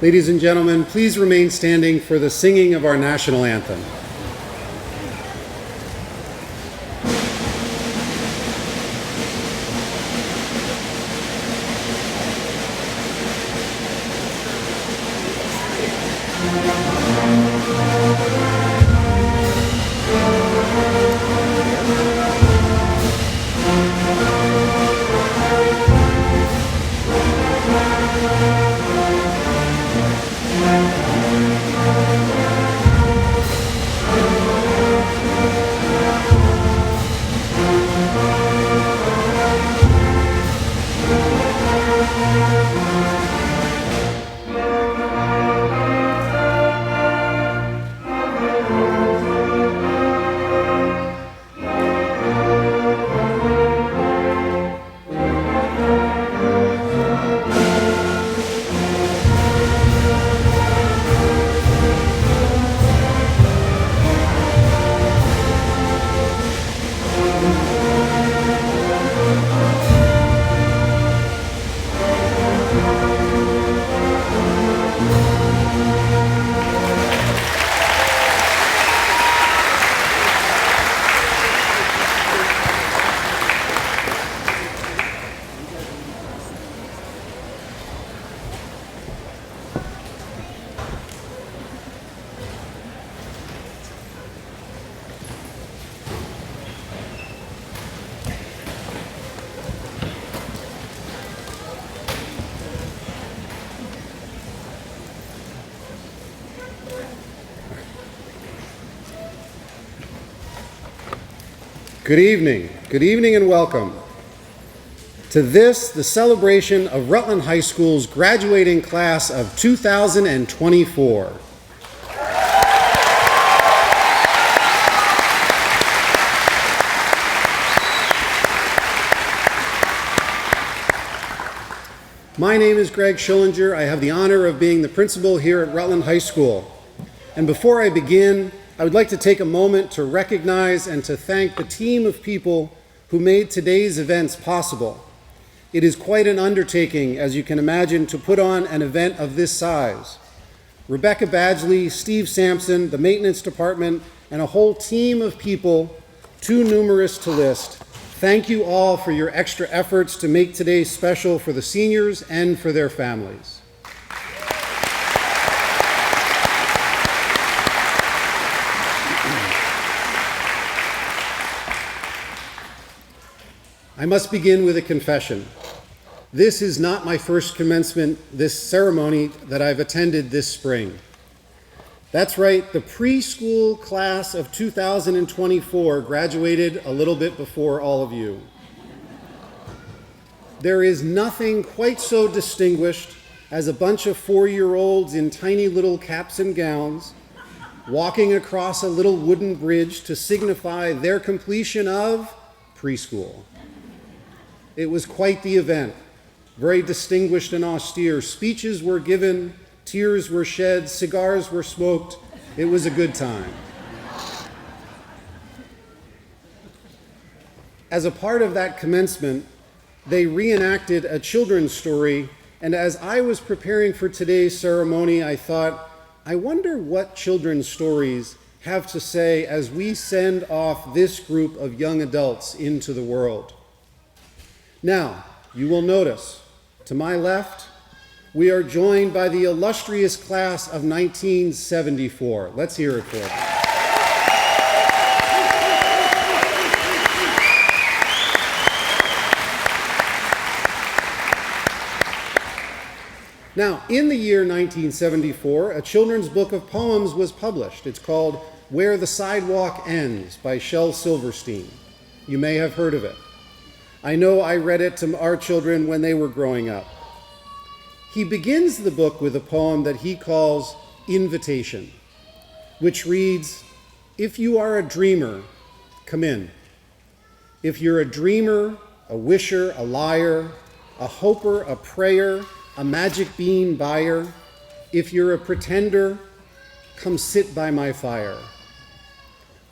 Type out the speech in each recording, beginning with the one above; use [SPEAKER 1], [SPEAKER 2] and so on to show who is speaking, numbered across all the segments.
[SPEAKER 1] Ladies and gentlemen, please remain standing for the singing of our national anthem. Good evening and welcome to this, the celebration of Rutland High School's graduating class of 2024. My name is Greg Schillinger. I have the honor of being the principal here at Rutland High School. And before I begin, I would like to take a moment to recognize and to thank the team of people who made today's events possible. It is quite an undertaking, as you can imagine, to put on an event of this size. Rebecca Badgley, Steve Sampson, the maintenance department, and a whole team of people, too numerous to list. Thank you all for your extra efforts to make today special for the seniors and for their families. I must begin with a confession. This is not my first commencement, this ceremony that I've attended this spring. That's right, the preschool class of 2024 graduated a little bit before all of you. There is nothing quite so distinguished as a bunch of 4-year-olds in tiny little caps and gowns walking across a little wooden bridge to signify their completion of preschool. It was quite the event, very distinguished and austere. Speeches were given, tears were shed, cigars were smoked. It was a good time. As a part of that commencement, they reenacted a children's story, and as I was preparing for today's ceremony, I thought, I wonder what children's stories have to say as we send off this group of young adults into the world. Now, you will notice, to my left, we are joined by the illustrious class of 1974. Let's hear it for them. Now, in the year 1974, a children's book of poems was published. It's called Where the Sidewalk Ends by Shel Silverstein. You may have heard of it. I know I read it to our children when they were growing up. He begins the book with a poem that he calls Invitation, which reads, "If you are a dreamer, come in. If you're a dreamer, a wisher, a liar, a hoper, a prayer, a magic bean buyer, if you're a pretender, come sit by my fire.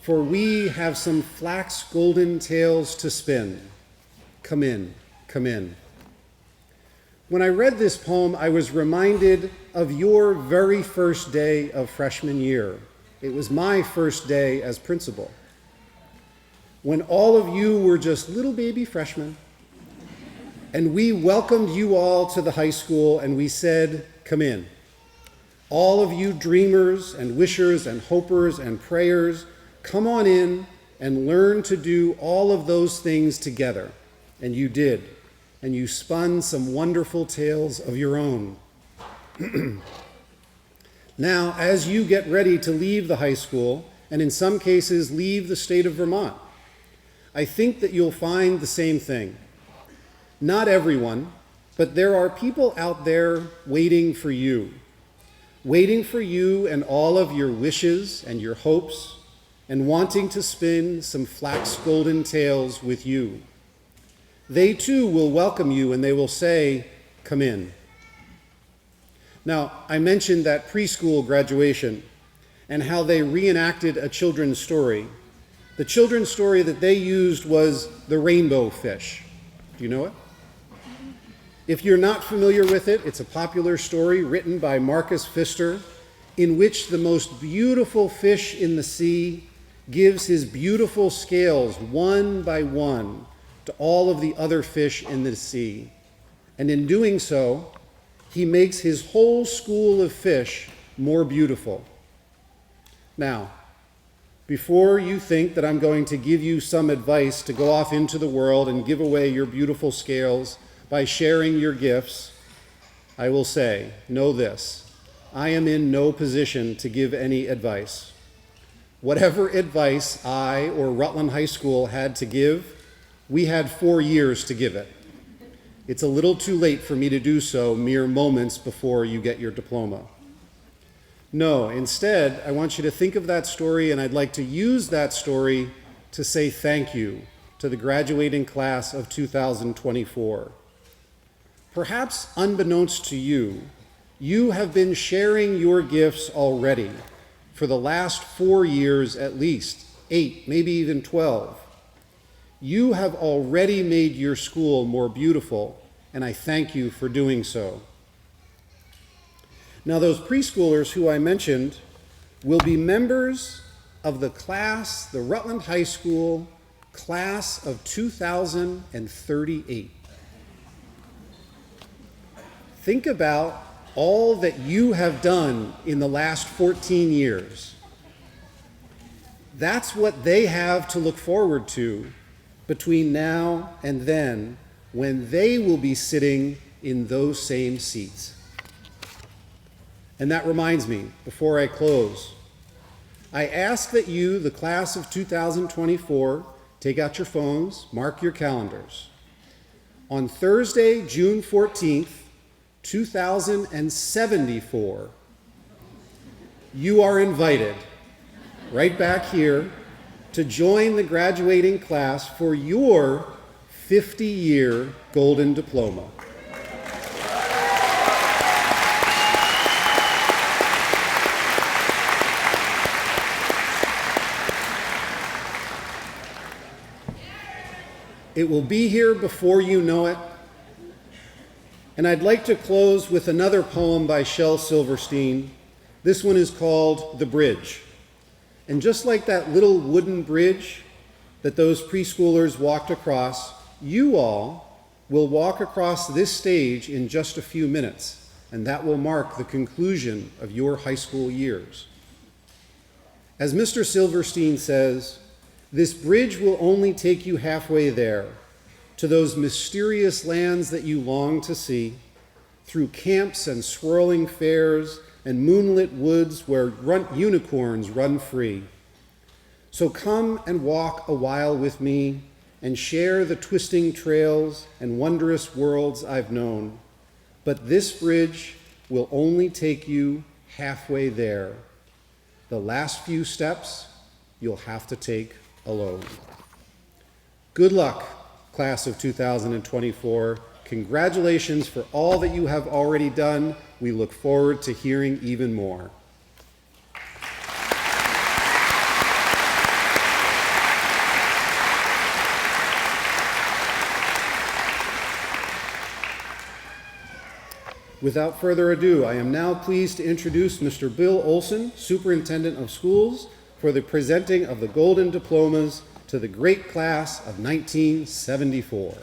[SPEAKER 1] For we have some flax golden tales to spin. Come in, come in." When I read this poem, I was reminded of your very first day of freshman year. It was my first day as principal. When all of you were just little baby freshmen, and we welcomed you all to the high school, and we said, "Come in." All of you dreamers and wishers and hopers and prayers, come on in and learn to do all of those things together. And you did. And you spun some wonderful tales of your own. Now, as you get ready to leave the high school, and in some cases leave the state of Vermont, I think that you'll find the same thing. Not everyone, but there are people out there waiting for you and all of your wishes and your hopes, and wanting to spin some flax golden tales with you. They too will welcome you and they will say, "Come in." Now, I mentioned that preschool graduation and how they reenacted a children's story. The children's story that they used was the rainbow fish. Do you know it? If you're not familiar with it, it's a popular story written by Marcus Pfister, in which the most beautiful fish in the sea gives his beautiful scales one by one to all of the other fish in the sea. And in doing so, he makes his whole school of fish more beautiful. Now, before you think that I'm going to give you some advice to go off into the world and give away your beautiful scales by sharing your gifts, I will say, know this: I am in no position to give any advice. Whatever advice I or Rutland High School had to give, we had 4 years to give it. It's a little too late for me to do so mere moments before you get your diploma. No, instead, I want you to think of that story, and I'd like to use that story to say thank you to the graduating class of 2024. Perhaps unbeknownst to you, you have been sharing your gifts already for the last 4 years at least, 8, maybe even 12. You have already made your school more beautiful, and I thank you for doing so. Now, those preschoolers who I mentioned will be members of the class, the Rutland High School class of 2038. Think about all that you have done in the last 14 years. That's what they have to look forward to between now and then, when they will be sitting in those same seats. And that reminds me, before I close, I ask that you, the class of 2024, take out your phones, mark your calendars. On Thursday, June 14th, 2074, you are invited right back here to join the graduating class for your 50-year golden diploma. It will be here before you know it. And I'd like to close with another poem by Shel Silverstein. This one is called "The Bridge." And just like that little wooden bridge that those preschoolers walked across, you all will walk across this stage in just a few minutes, and that will mark the conclusion of your high school years. As Mr. Silverstein says, this bridge will only take you halfway there, to those mysterious lands that you long to see, through camps and swirling fairs and moonlit woods where unicorns run free. So come and walk a while with me and share the twisting trails and wondrous worlds I've known. But this bridge will only take you halfway there. The last few steps you'll have to take alone. Good luck, class of 2024. Congratulations for all that you have already done. We look forward to hearing even more. Without further ado, I am now pleased to introduce Mr. Bill Olson, Superintendent of Schools, for the presenting of the Golden Diplomas to the great class of 1974.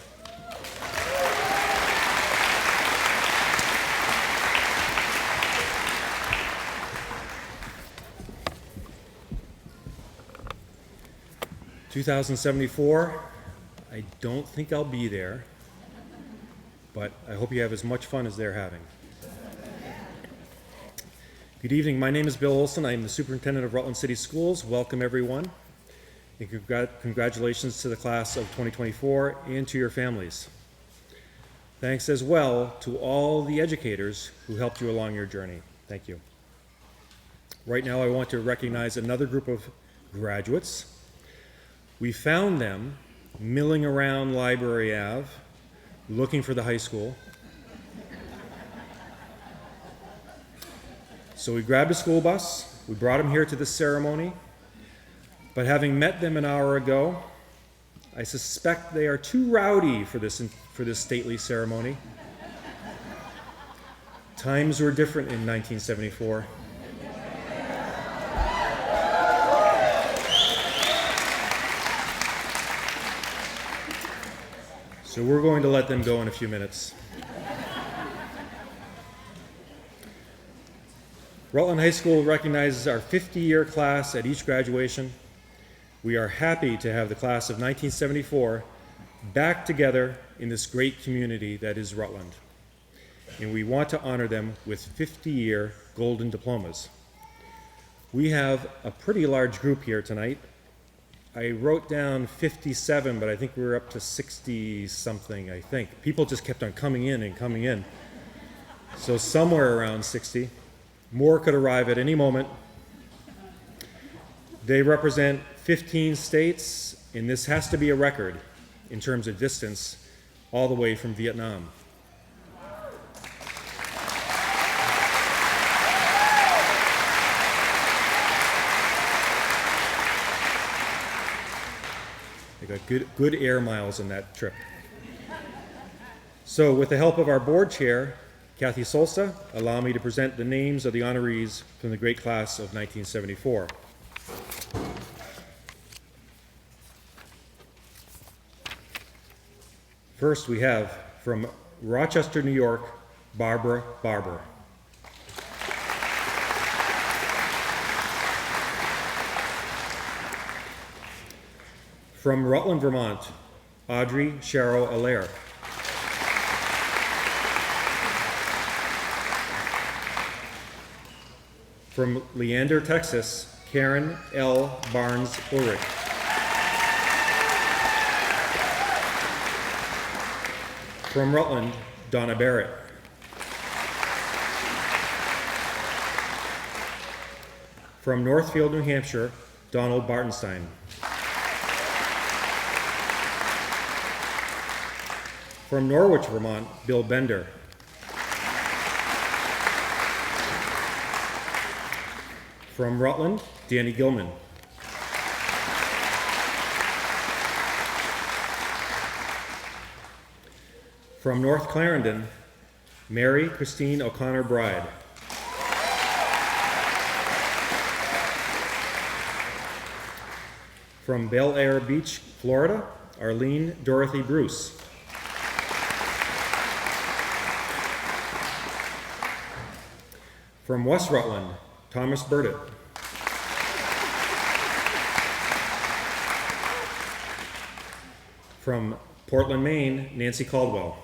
[SPEAKER 2] "2074, I don't think I'll be there, but I hope you have as much fun as they're having. Good evening, my name is Bill Olson. I am the Superintendent of Rutland City Schools. Welcome everyone, and congratulations to the class of 2024 and to your families. Thanks as well to all the educators who helped you along your journey. Thank you. Right now I want to recognize another group of graduates. We found them milling around Library Ave, looking for the high school. So we grabbed a school bus, we brought them here to this ceremony, but having met them an hour ago, I suspect they are too rowdy for this stately ceremony. Times were different in 1974. So we're going to let them go in a few minutes. Rutland High School recognizes our 50-year class at each graduation. We are happy to have the class of 1974 back together in this great community that is Rutland. And we want to honor them with 50-year golden diplomas. We have a pretty large group here tonight. I wrote down 57, but I think we were up to 60 something, I think. People just kept on coming in and coming in. So somewhere around 60. More could arrive at any moment. They represent 15 states, and this has to be a record in terms of distance, all the way from Vietnam. They got good air miles on that trip. So with the help of our board chair, Kathy Solsa, allow me to present the names of the honorees from the great class of 1974. First, we have from Rochester, New York, Barbara Barber. From Rutland, Vermont, Audrey Sharrow Allaire. From Leander, Texas, Karen L. Barnes Ulrich. From Rutland, Donna Barrett. From Northfield, New Hampshire, Donald Bartenstein. From Norwich, Vermont, Bill Bender. From Rutland, Danny Gilman. From North Clarendon, Mary Christine O'Connor Bride. From Bel Air Beach, Florida, Arlene Dorothy Bruce. From West Rutland, Thomas Burdett. From Portland, Maine, Nancy Caldwell.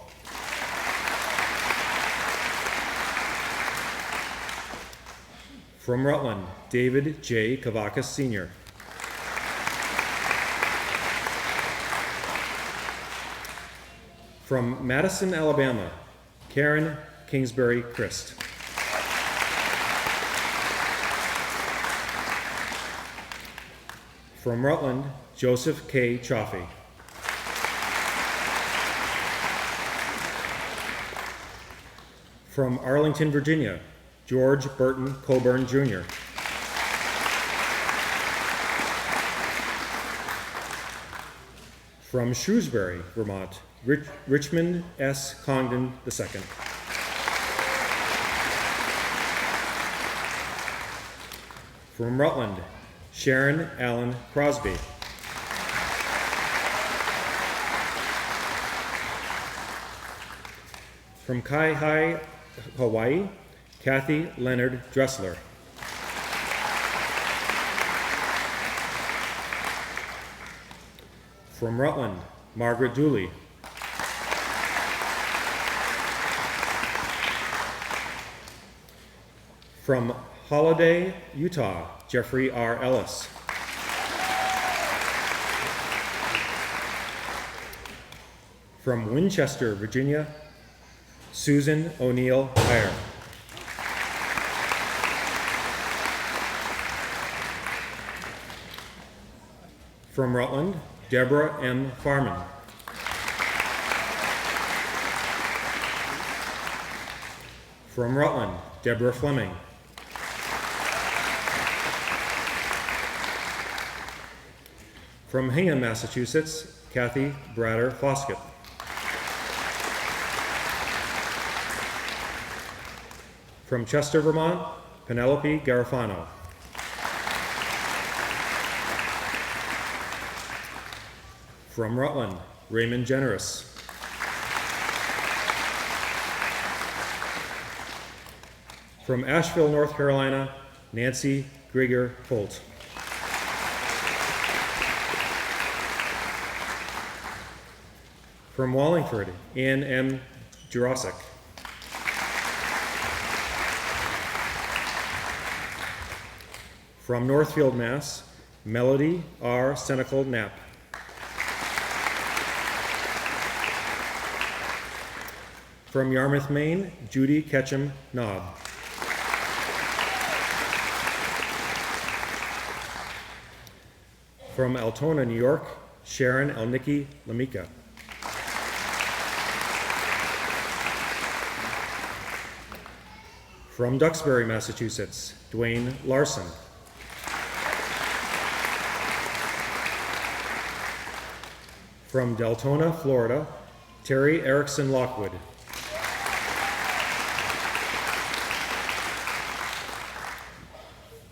[SPEAKER 2] From Rutland, David J. Kavakis Sr. From Madison, Alabama, Karen Kingsbury Christ. From Rutland, Joseph K. Chaffee. From Arlington, Virginia, George Burton Coburn Jr. From Shrewsbury, Vermont, Richmond S. Congdon II. From Rutland, Sharon Allen Crosby. From Kaihai, Hawaii, Kathy Leonard Dressler. From Rutland, Margaret Dooley. From Holiday, Utah, Jeffrey R. Ellis. From Winchester, Virginia, Susan O'Neill Heyer. From Rutland, Deborah M. Farman. From Rutland, Deborah Fleming. From Hingham, Massachusetts, Kathy Bratter Foskett. From Chester, Vermont, Penelope Garofano. From Rutland, Raymond Generous. From Asheville, North Carolina, Nancy Grieger Holt. From Wallingford, Ann M. Jurasik. From Northfield, Mass., Melody R. Senecal Knapp. From Yarmouth, Maine, Judy Ketchum Knob. From Altona, New York, Sharon Elnicki Lamika. From Duxbury, Massachusetts, Dwayne Larson. From Deltona, Florida, Terry Erickson Lockwood.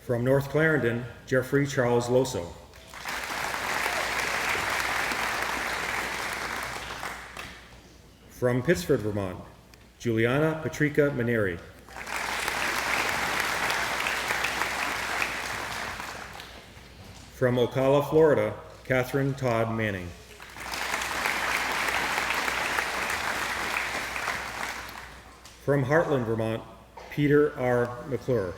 [SPEAKER 2] From North Clarendon, Jeffrey Charles Loso. From Pittsford, Vermont, Juliana Patrika Maneri. From Ocala, Florida, Catherine Todd Manning. From Heartland, Vermont, Peter R. McClure.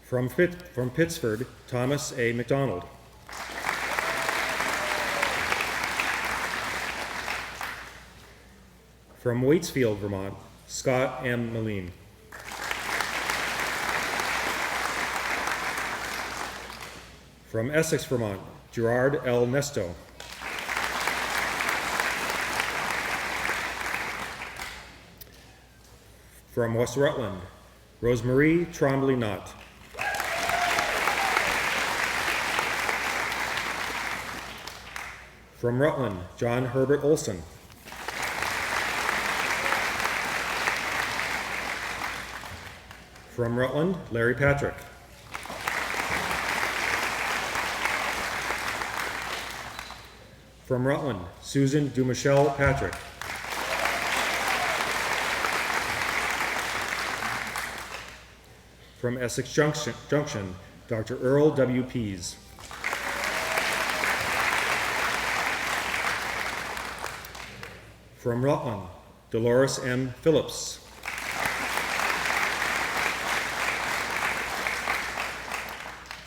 [SPEAKER 2] From Pittsford, Thomas A. McDonald. From Waitsfield, Vermont, Scott M. Moline. From Essex, Vermont, Gerard L. Nesto. From West Rutland, Rosemarie Trombley Knott. From Rutland, John Herbert Olson. From Rutland, Larry Patrick. From Rutland, Susan Dumichelle Patrick. From Essex Junction, Dr. Earl W. Pease. From Rutland, Dolores M. Phillips.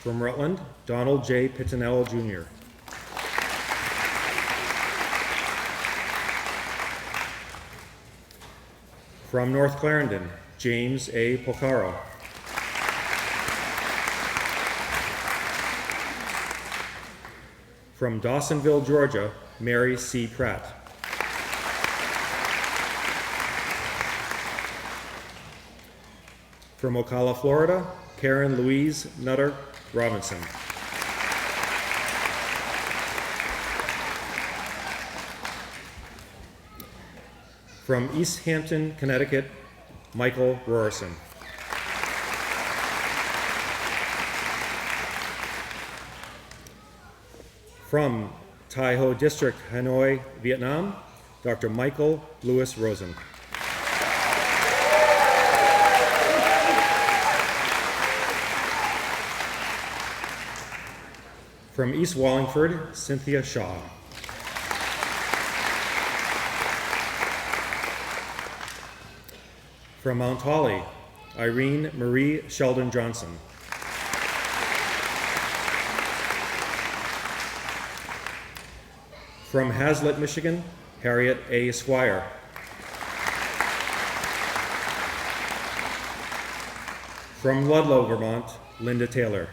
[SPEAKER 2] From Rutland, Donald J. Pittanello Jr. From North Clarendon, James A. Pocaro. From Dawsonville, Georgia, Mary C. Pratt. From Ocala, Florida, Karen Louise Nutter Robinson. From East Hampton, Connecticut, Michael Rorson. From Tai Ho District, Hanoi, Vietnam, Dr. Michael Louis Rosen. From East Wallingford, Cynthia Shaw. From Mount Holly, Irene Marie Sheldon Johnson. From Hazlitt, Michigan, Harriet A. Squire. From Ludlow, Vermont, Linda Taylor.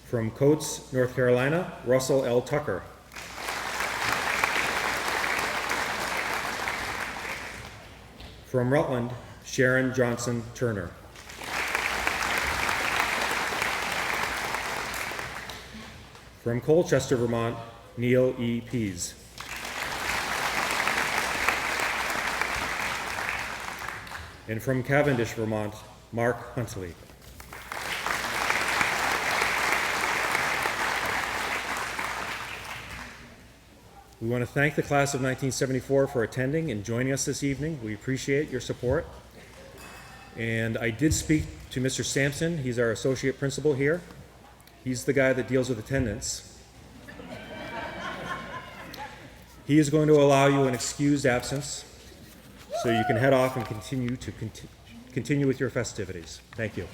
[SPEAKER 2] From Coates, North Carolina, Russell L. Tucker. From Rutland, Sharon Johnson Turner. From Colchester, Vermont, Neil E. Pease. And from Cavendish, Vermont, Mark Huntley. We want to thank the class of 1974 for attending and joining us this evening. We appreciate your support. And I did speak to Mr. Sampson. He's our associate principal here. He's the guy that deals with attendance. He is going to allow you an excused absence so you can head off and continue with your festivities. Thank you.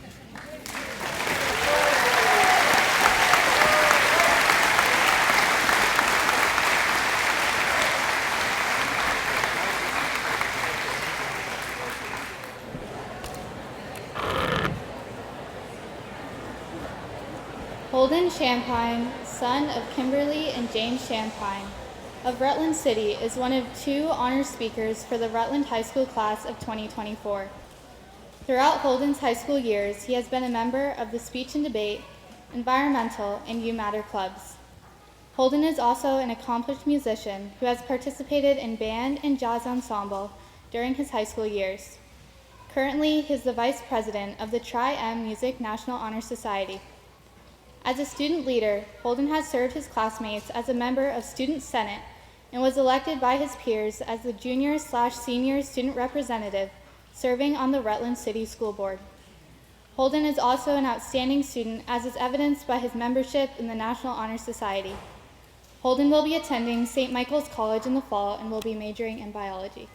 [SPEAKER 3] Holden Champagne, son of Kimberly and James Champagne, of Rutland City, is one of 2 honor speakers for the Rutland High School class of 2024. Throughout Holden's high school years, he has been a member of the Speech and Debate, Environmental, and You Matter clubs. Holden is also an accomplished musician who has participated in band and jazz ensemble during his high school years. Currently, he is the vice president of the Tri-M Music National Honor Society. As a student leader, Holden has served his classmates as a member of Student Senate and was elected by his peers as the junior/senior student representative serving on the Rutland City School Board. Holden is also an outstanding student, as is evidenced by his membership in the National Honor Society. Holden will be attending St. Michael's College in the fall and will be majoring in biology.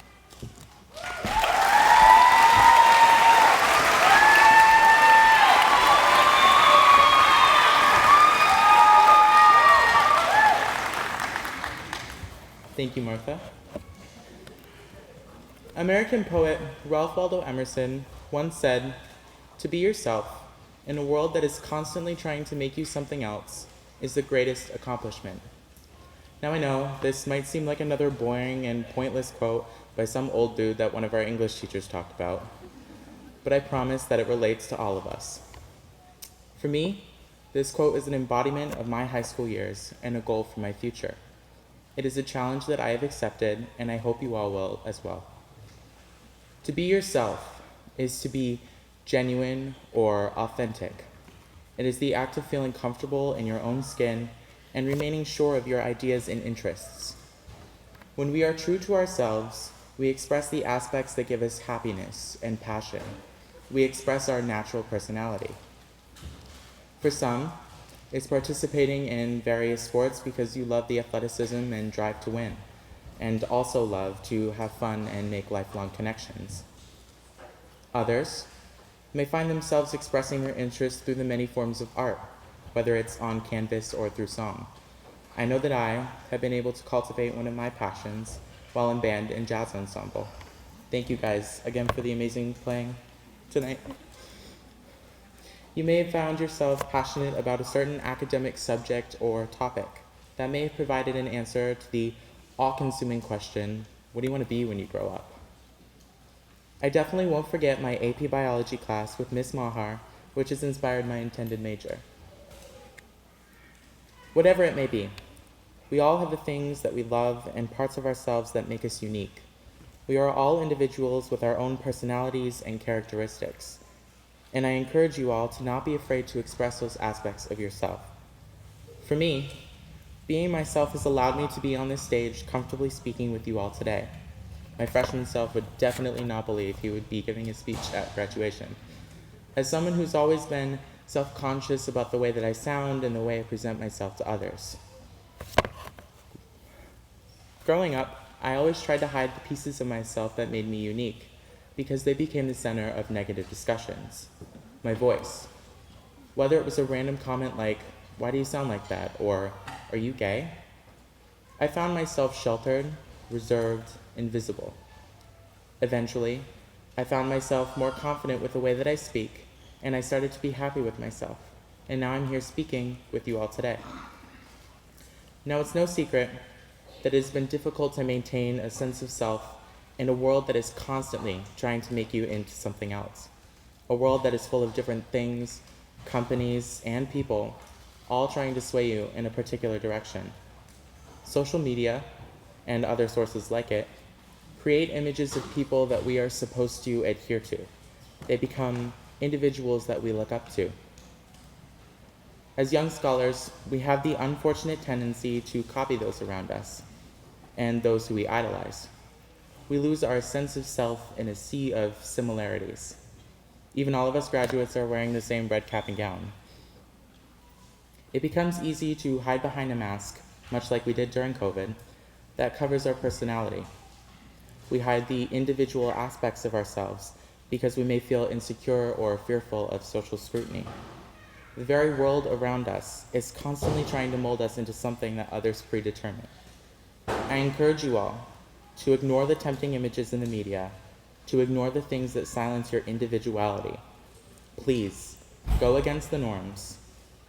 [SPEAKER 4] Thank you, Martha. American poet Ralph Waldo Emerson once said, "To be yourself in a world that is constantly trying to make you something else is the greatest accomplishment." Now I know this might seem like another boring and pointless quote by some old dude that one of our English teachers talked about, but I promise that it relates to all of us. For me, this quote is an embodiment of my high school years and a goal for my future. It is a challenge that I have accepted, and I hope you all will as well. To be yourself is to be genuine or authentic. It is the act of feeling comfortable in your own skin and remaining sure of your ideas and interests. When we are true to ourselves, we express the aspects that give us happiness and passion. We express our natural personality. For some, it's participating in various sports because you love the athleticism and drive to win, and also love to have fun and make lifelong connections. Others may find themselves expressing their interests through the many forms of art, whether it's on canvas or through song. I know that I have been able to cultivate one of my passions while in band and jazz ensemble. Thank you guys again for the amazing playing tonight. You may have found yourself passionate about a certain academic subject or topic. That may have provided an answer to the all-consuming question, what do you want to be when you grow up? I definitely won't forget my AP biology class with Miss Mahar, which has inspired my intended major. Whatever it may be, We all have the things that we love and parts of ourselves that make us unique. We are all individuals with our own personalities and characteristics, and I encourage you all to not be afraid to express those aspects of yourself. For me, being myself has allowed me to be on this stage comfortably speaking with you all today. My freshman self would definitely not believe he would be giving a speech at graduation. As someone who's always been self-conscious about the way that I sound and the way I present myself to others. Growing up, I always tried to hide the pieces of myself that made me unique, because they became the center of negative discussions. My voice. Whether it was a random comment like, "Why do you sound like that?" or "Are you gay?" I found myself sheltered, reserved, invisible. Eventually, I found myself more confident with the way that I speak, and I started to be happy with myself. And now I'm here speaking with you all today. Now, it's no secret that it has been difficult to maintain a sense of self in a world that is constantly trying to make you into something else. A world that is full of different things, companies, and people, all trying to sway you in a particular direction. Social media, and other sources like it, create images of people that we are supposed to adhere to. They become individuals that we look up to. As young scholars, we have the unfortunate tendency to copy those around us and those who we idolize. We lose our sense of self in a sea of similarities. Even all of us graduates are wearing the same red cap and gown. It becomes easy to hide behind a mask, much like we did during COVID, that covers our personality. We hide the individual aspects of ourselves because we may feel insecure or fearful of social scrutiny. The very world around us is constantly trying to mold us into something that others predetermine. I encourage you all to ignore the tempting images in the media, to ignore the things that silence your individuality. Please, go against the norms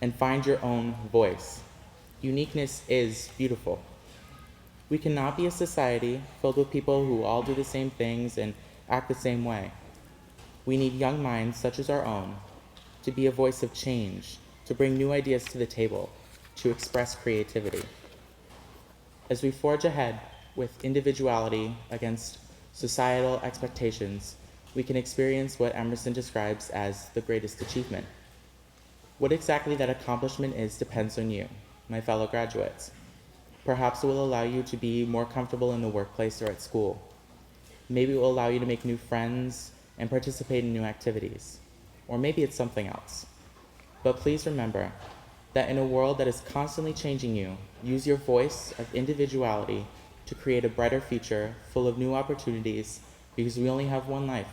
[SPEAKER 4] and find your own voice. Uniqueness is beautiful. We cannot be a society filled with people who all do the same things and act the same way. We need young minds such as our own to be a voice of change, to bring new ideas to the table, to express creativity. As we forge ahead with individuality against societal expectations, we can experience what Emerson describes as the greatest achievement. What exactly that accomplishment is depends on you, my fellow graduates. Perhaps it will allow you to be more comfortable in the workplace or at school. Maybe it will allow you to make new friends and participate in new activities. Or maybe it's something else. But please remember that in a world that is constantly changing you, use your voice of individuality to create a brighter future full of new opportunities, because we only have one life,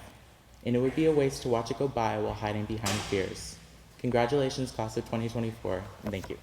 [SPEAKER 4] and it would be a waste to watch it go by while hiding behind fears. Congratulations, class of 2024, and thank you.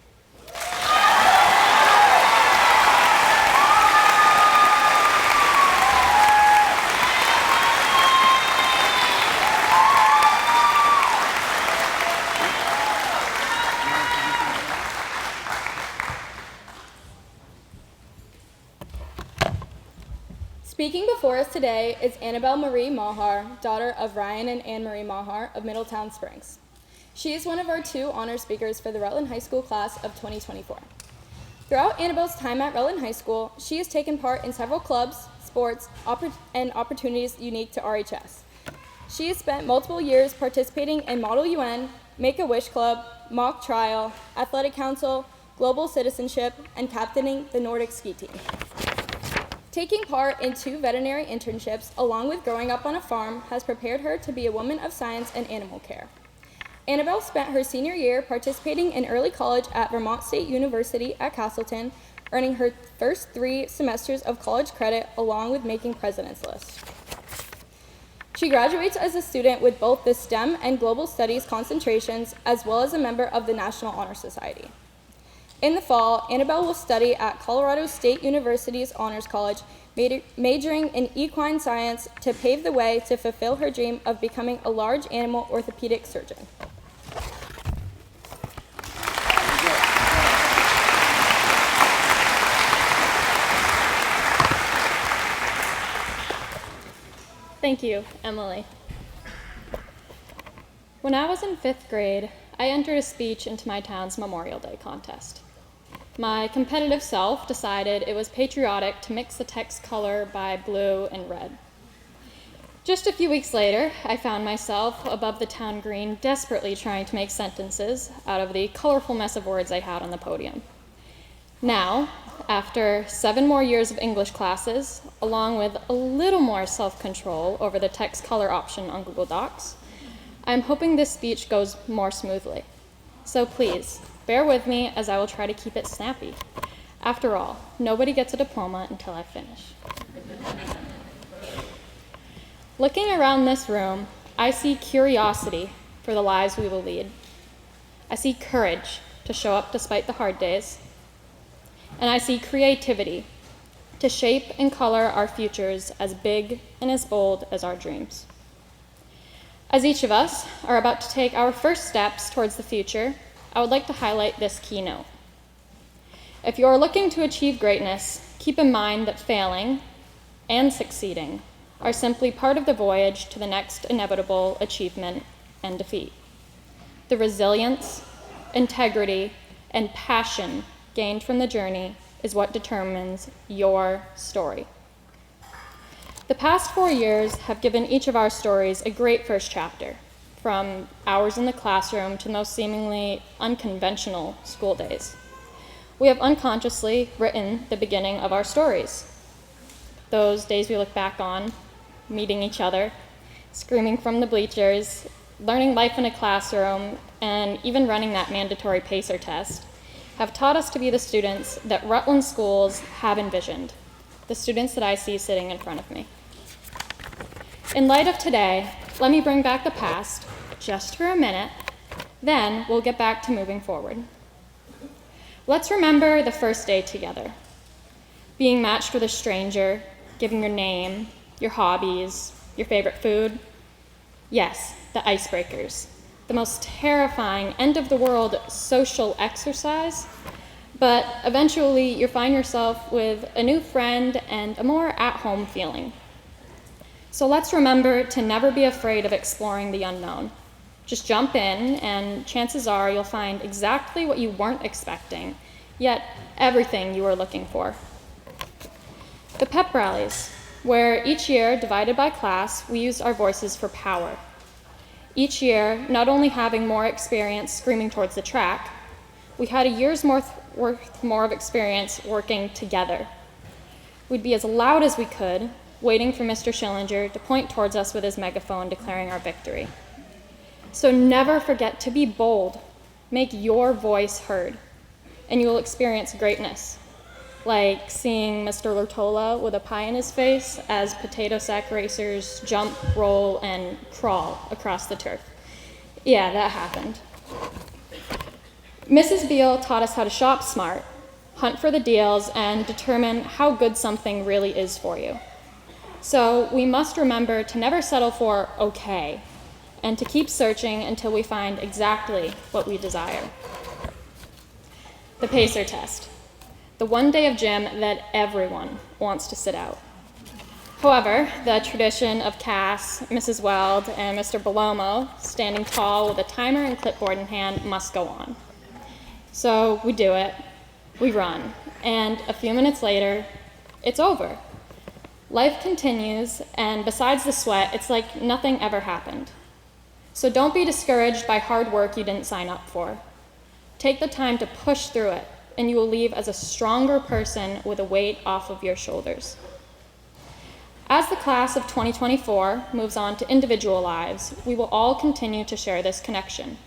[SPEAKER 5] Speaking before us today is Annabelle Marie Mahar, daughter of Ryan and Anne Marie Mahar of Middletown Springs. She is one of our 2 honor speakers for the Rutland High School class of 2024. Throughout Annabelle's time at Rutland High School, she has taken part in several clubs, sports, and opportunities unique to RHS. She has spent multiple years participating in Model UN, Make-A-Wish Club, Mock Trial, Athletic Council, Global Citizenship, and captaining the Nordic ski team. Taking part in 2 veterinary internships, along with growing up on a farm, has prepared her to be a woman of science and animal care. Annabelle spent her senior year participating in early college at Vermont State University at Castleton, earning her first 3 semesters of college credit, along with making President's List. She graduates as a student with both the STEM and Global Studies concentrations, as well as a member of the National Honor Society. In the fall, Annabelle will study at Colorado State University's Honors College, majoring in equine science to pave the way to fulfill her dream of becoming a large animal orthopedic surgeon.
[SPEAKER 3] Thank you, Emily. When I was in 5th grade, I entered a speech into my town's Memorial Day contest. my competitive self decided it was patriotic to mix the text color by blue and red. Just a few weeks later, I found myself above the town green, desperately trying to make sentences out of the colorful mess of words I had on the podium. Now, after 7 more years of English classes, along with a little more self-control over the text color option on Google Docs, I'm hoping this speech goes more smoothly. So please, bear with me as I will try to keep it snappy. After all, nobody gets a diploma until I finish. Looking around this room, I see curiosity for the lives we will lead. I see courage to show up despite the hard days. And I see creativity to shape and color our futures as big and as bold as our dreams. As each of us are about to take our first steps towards the future, I would like to highlight this keynote. If you are looking to achieve greatness, keep in mind that failing and succeeding are simply part of the voyage to the next inevitable achievement and defeat. The resilience, integrity, and passion gained from the journey is what determines your story. The past 4 years have given each of our stories a great first chapter, from hours in the classroom to most seemingly unconventional school days. We have unconsciously written the beginning of our stories. Those days we look back on, meeting each other, screaming from the bleachers, learning life in a classroom, and even running that mandatory PACER test, have taught us to be the students that Rutland schools have envisioned, the students that I see sitting in front of me. In light of today, let me bring back the past just for a minute, then we'll get back to moving forward. Let's remember the first day together. Being matched with a stranger, giving your name, your hobbies, your favorite food. Yes, the icebreakers. The most terrifying, end-of-the-world social exercise, but eventually you find yourself with a new friend and a more at-home feeling. So let's remember to never be afraid of exploring the unknown. Just jump in, and chances are you'll find exactly what you weren't expecting, yet everything you were looking for. The pep rallies, where each year, divided by class, we used our voices for power. Each year, not only having more experience screaming towards the track, we had a year's worth more of experience working together. We'd be as loud as we could, waiting for Mr. Schillinger to point towards us with his megaphone declaring our victory. So never forget to be bold. Make your voice heard, and you will experience greatness, like seeing Mr. Lortola with a pie in his face as potato sack racers jump, roll, and crawl across the turf. Yeah, that happened. Mrs. Beale taught us how to shop smart, hunt for the deals, and determine how good something really is for you. So we must remember to never settle for okay, and to keep searching until we find exactly what we desire. The PACER test. The one day of gym that everyone wants to sit out. However, the tradition of Cass, Mrs. Weld, and Mr. Belomo standing tall with a timer and clipboard in hand must go on. So we do it, we run, and a few minutes later, it's over. Life continues, and besides the sweat, it's like nothing ever happened. So don't be discouraged by hard work you didn't sign up for. Take the time to push through it, and you will leave as a stronger person with a weight off of your shoulders. As the class of 2024 moves on to individual lives, we will all continue to share this connection,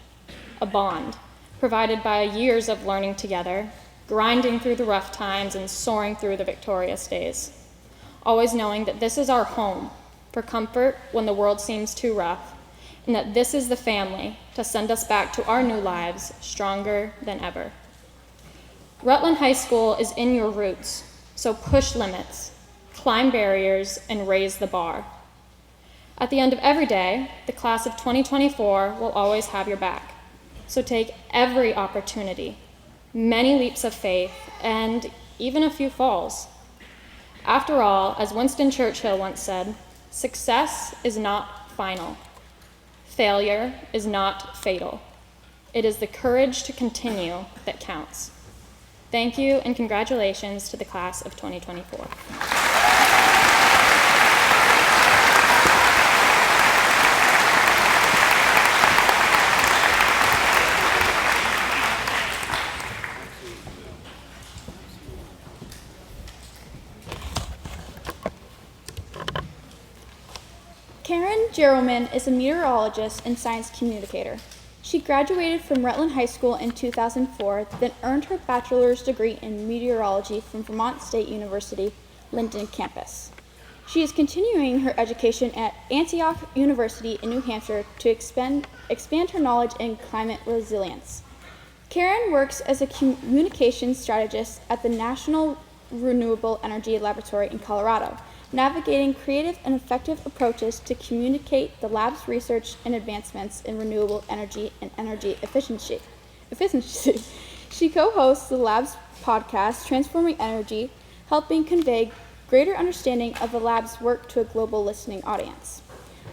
[SPEAKER 3] a bond provided by years of learning together, grinding through the rough times and soaring through the victorious days, always knowing that this is our home for comfort when the world seems too rough, and that this is the family to send us back to our new lives stronger than ever. Rutland High School is in your roots, so push limits, climb barriers, and raise the bar. At the end of every day, the class of 2024 will always have your back. So take every opportunity, many leaps of faith, and even a few falls. After all, as Winston Churchill once said, success is not final. Failure is not fatal. It is the courage to continue that counts. Thank you and congratulations to the class of 2024. Karen Gerelman is a meteorologist and science communicator. She graduated from Rutland High School in 2004, then earned her bachelor's degree in meteorology from Vermont State University, Linden campus. She is continuing her education at Antioch University in New Hampshire to expand her knowledge in climate resilience. Karen works as a communications strategist at the National Renewable Energy Laboratory in Colorado, navigating creative and effective approaches to communicate the lab's research and advancements in renewable energy and energy efficiency. She co-hosts the lab's podcast, Transforming Energy, helping convey greater understanding of the lab's work to a global listening audience.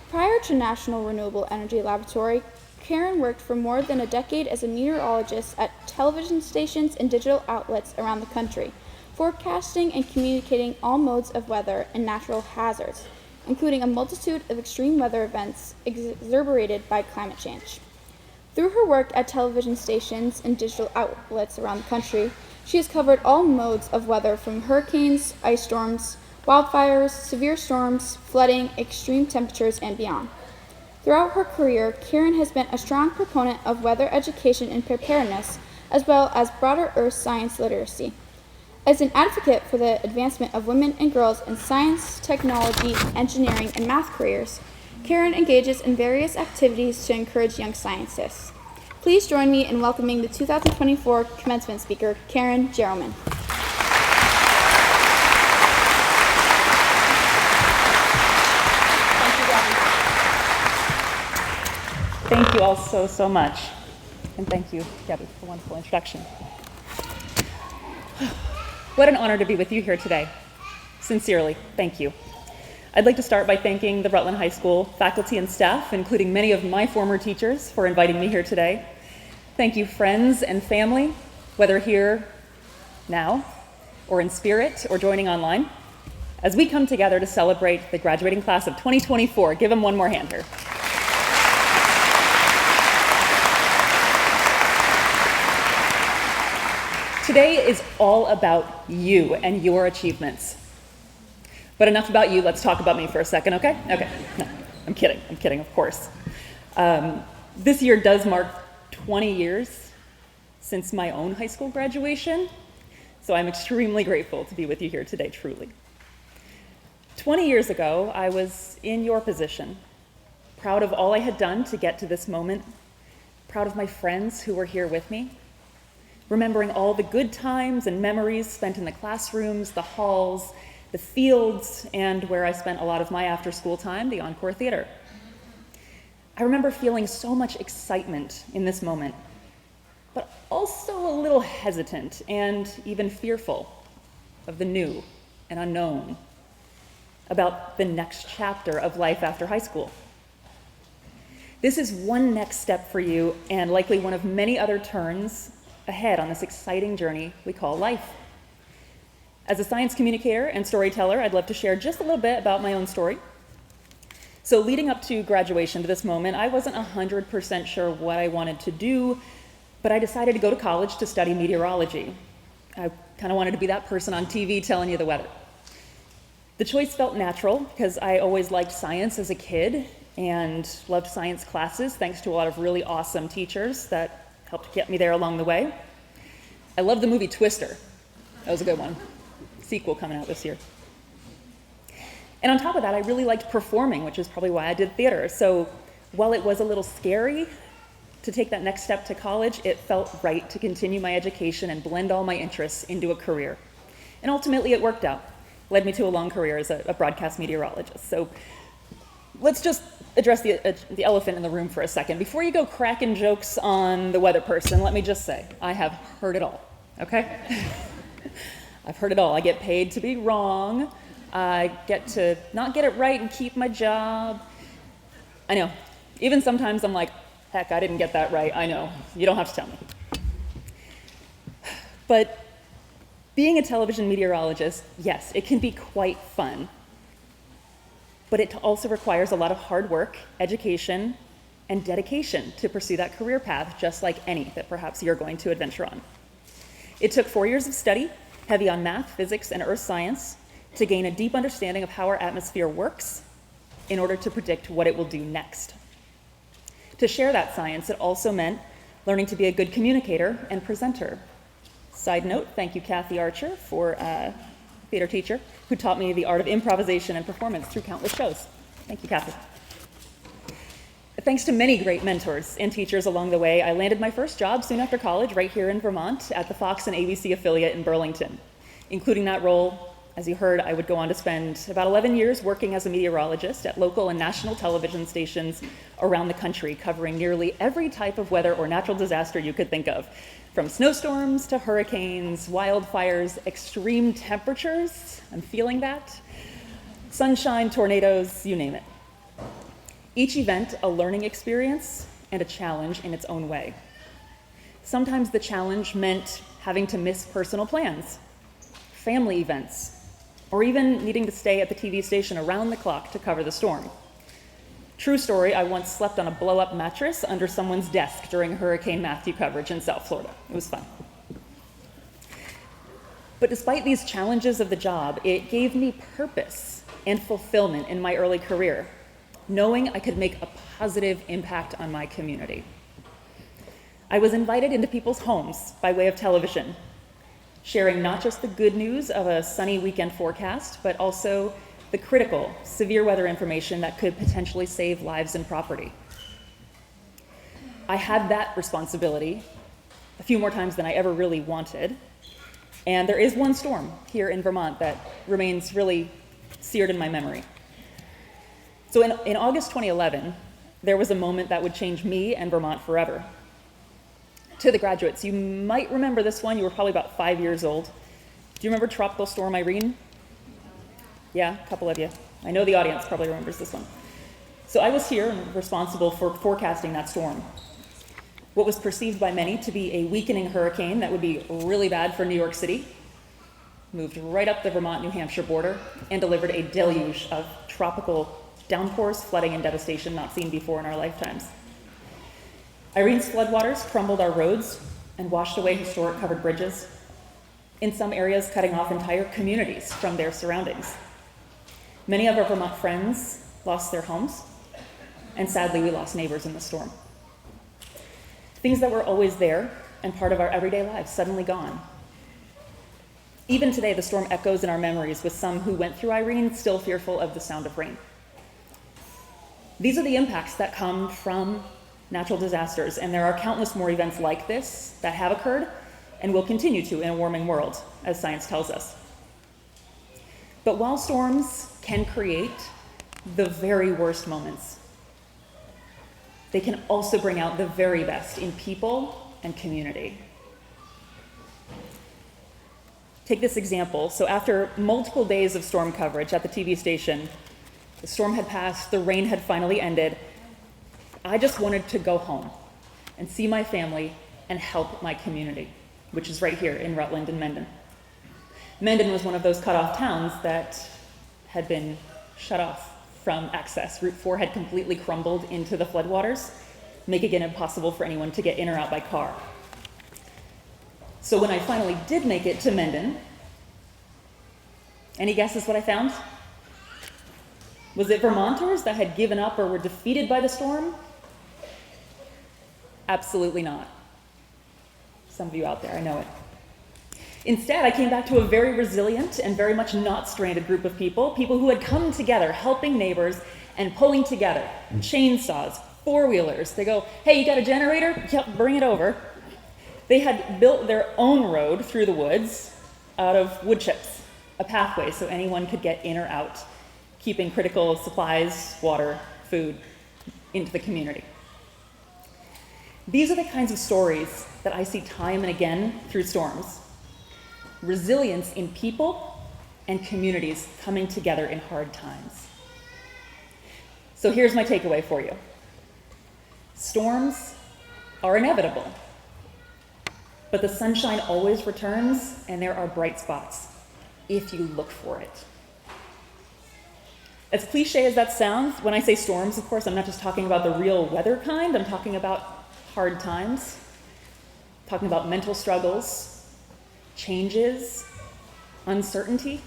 [SPEAKER 3] Prior to National Renewable Energy Laboratory, Karen worked for more than a decade as a meteorologist at television stations and digital outlets around the country, forecasting and communicating all modes of weather and natural hazards, including a multitude of extreme weather events exacerbated by climate change. Through her work at television stations and digital outlets around the country, she has covered all modes of weather from hurricanes, ice storms, wildfires, severe storms, flooding, extreme temperatures, and beyond. Throughout her career, Karen has been a strong proponent of weather education and preparedness, as well as broader earth science literacy. As an advocate for the advancement of women and girls in science, technology, engineering, and math careers, Karen engages in various activities to encourage young scientists. Please join me in welcoming the 2024 commencement speaker, Karen Gerelman.
[SPEAKER 6] Thank you all so much. And thank you, Gabby, for the wonderful introduction. What an honor to be with you here today. Sincerely, thank you. I'd like to start by thanking the Rutland High School faculty and staff, including many of my former teachers, for inviting me here today. Thank you, friends and family, whether here now or in spirit or joining online, as we come together to celebrate the graduating class of 2024. Give them one more hand here. Today is all about you and your achievements. But enough about you, let's talk about me for a second, okay? Okay, no, I'm kidding, of course. This year does mark 20 years since my own high school graduation, so I'm extremely grateful to be with you here today, truly. 20 years ago, I was in your position, proud of all I had done to get to this moment, proud of my friends who were here with me, remembering all the good times and memories spent in the classrooms, the halls, the fields, and where I spent a lot of my after-school time, the Encore Theater. I remember feeling so much excitement in this moment, but also a little hesitant and even fearful of the new and unknown, about the next chapter of life after high school. This is one next step for you, and likely one of many other turns ahead on this exciting journey we call life. As a science communicator and storyteller, I'd love to share just a little bit about my own story. So leading up to graduation to this moment, I wasn't 100% sure what I wanted to do, but I decided to go to college to study meteorology. I kind of wanted to be that person on TV telling you the weather. The choice felt natural because I always liked science as a kid and loved science classes, thanks to a lot of really awesome teachers that helped get me there along the way. I love the movie Twister. That was a good one. Sequel coming out this year. And on top of that, I really liked performing, which is probably why I did theater. So while it was a little scary to take that next step to college, it felt right to continue my education and blend all my interests into a career. And ultimately it worked out. Led me to a long career as a broadcast meteorologist. So let's just address the elephant in the room for a second. Before you go cracking jokes on the weather person, let me just say, I have heard it all, okay? I've heard it all. I get paid to be wrong. I get to not get it right and keep my job. I know. Even sometimes I'm like, heck, I didn't get that right. I know. You don't have to tell me. But Being a television meteorologist, yes, it can be quite fun, but it also requires a lot of hard work, education, and dedication to pursue that career path, just like any that perhaps you're going to adventure on. It took 4 years of study, heavy on math, physics, and earth science, to gain a deep understanding of how our atmosphere works in order to predict what it will do next. To share that science, it also meant learning to be a good communicator and presenter. Side note, thank you, Kathy Archer, for theater teacher, who taught me the art of improvisation and performance through countless shows. Thank you, Kathy. Thanks to many great mentors and teachers along the way, I landed my first job soon after college right here in Vermont at the Fox and ABC affiliate in Burlington. Including that role, as you heard, I would go on to spend about 11 years working as a meteorologist at local and national television stations around the country, covering nearly every type of weather or natural disaster you could think of, from snowstorms to hurricanes, wildfires, extreme temperatures, I'm feeling that, sunshine, tornadoes, you name it. Each event a learning experience and a challenge in its own way. Sometimes the challenge meant having to miss personal plans, family events, or even needing to stay at the TV station around the clock to cover the storm. True story, I once slept on a blow-up mattress under someone's desk during Hurricane Matthew coverage in South Florida. It was fun. But despite these challenges of the job, it gave me purpose and fulfillment in my early career, knowing I could make a positive impact on my community. I was invited into people's homes by way of television, sharing not just the good news of a sunny weekend forecast, but also the critical, severe weather information that could potentially save lives and property. I had that responsibility a few more times than I ever really wanted, and there is one storm here in Vermont that remains really seared in my memory. So in August 2011, there was a moment that would change me and Vermont forever. To the graduates, you might remember this one. You were probably about 5 years old. Do you remember Tropical Storm Irene? Yeah, a couple of you. I know the audience probably remembers this one. So I was here and responsible for forecasting that storm. What was perceived by many to be a weakening hurricane that would be really bad for New York City moved right up the Vermont-New Hampshire border and delivered a deluge of tropical downpours, flooding, and devastation not seen before in our lifetimes. Irene's floodwaters crumbled our roads and washed away historic covered bridges, in some areas cutting off entire communities from their surroundings. Many of our Vermont friends lost their homes, and sadly we lost neighbors in the storm. Things that were always there and part of our everyday lives suddenly gone. Even today, the storm echoes in our memories, with some who went through Irene still fearful of the sound of rain. These are the impacts that come from natural disasters, and there are countless more events like this that have occurred and will continue to in a warming world, as science tells us. But while storms can create the very worst moments, they can also bring out the very best in people and community. Take this example. So after multiple days of storm coverage at the TV station, the storm had passed, the rain had finally ended. I just wanted to go home and see my family and help my community, which is right here in Rutland and Mendon. Mendon was one of those cut-off towns that had been shut off from access. Route 4 had completely crumbled into the floodwaters, making it impossible for anyone to get in or out by car. So when I finally did make it to Mendon, any guesses what I found? Was it Vermonters that had given up or were defeated by the storm? Absolutely not. Some of you out there, I know it. Instead, I came back to a very resilient and very much not stranded group of people who had come together, helping neighbors and pulling together chainsaws, four-wheelers. They go, hey, you got a generator? Yep, bring it over. They had built their own road through the woods out of wood chips, a pathway so anyone could get in or out, keeping critical supplies, water, food, into the community. These are the kinds of stories that I see time and again through storms. Resilience in people and communities coming together in hard times. So here's my takeaway for you. Storms are inevitable. but the sunshine always returns, and there are bright spots, if you look for it. As cliche as that sounds, when I say storms, of course, I'm not just talking about the real weather kind, I'm talking about hard times, talking about mental struggles, changes, uncertainty.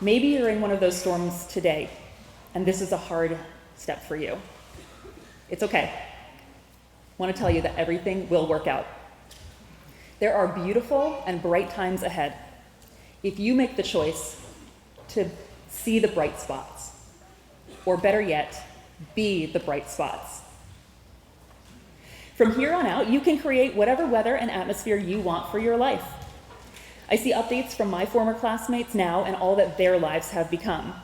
[SPEAKER 6] Maybe you're in one of those storms today, and this is a hard step for you. It's okay. I want to tell you that everything will work out. There are beautiful and bright times ahead if you make the choice to see the bright spots, or better yet, be the bright spots. From here on out, you can create whatever weather and atmosphere you want for your life. I see updates from my former classmates now and all that their lives have become.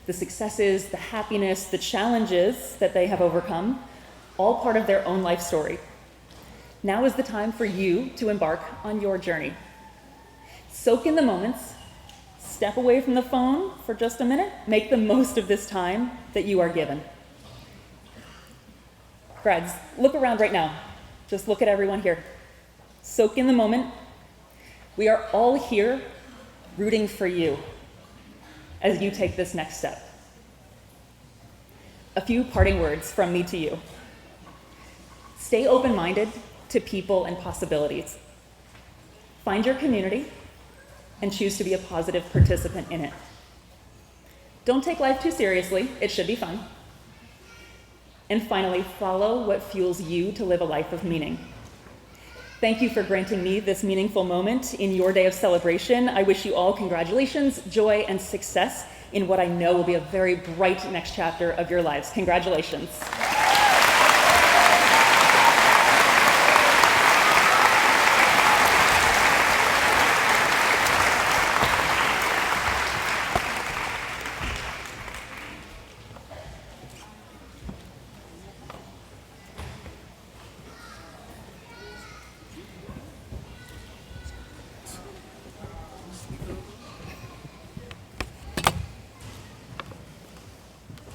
[SPEAKER 6] The successes, the happiness, the challenges that they have overcome, all part of their own life story. Now is the time for you to embark on your journey. Soak in the moments, step away from the phone for just a minute, make the most of this time that you are given. Grads, look around right now. Just look at everyone here. Soak in the moment. We are all here rooting for you as you take this next step. A few parting words from me to you. Stay open-minded to people and possibilities. Find your community and choose to be a positive participant in it. Don't take life too seriously. It should be fun. And finally, follow what fuels you to live a life of meaning. Thank you for granting me this meaningful moment in your day of celebration. I wish you all congratulations, joy, and success in what I know will be a very bright next chapter of your lives. Congratulations.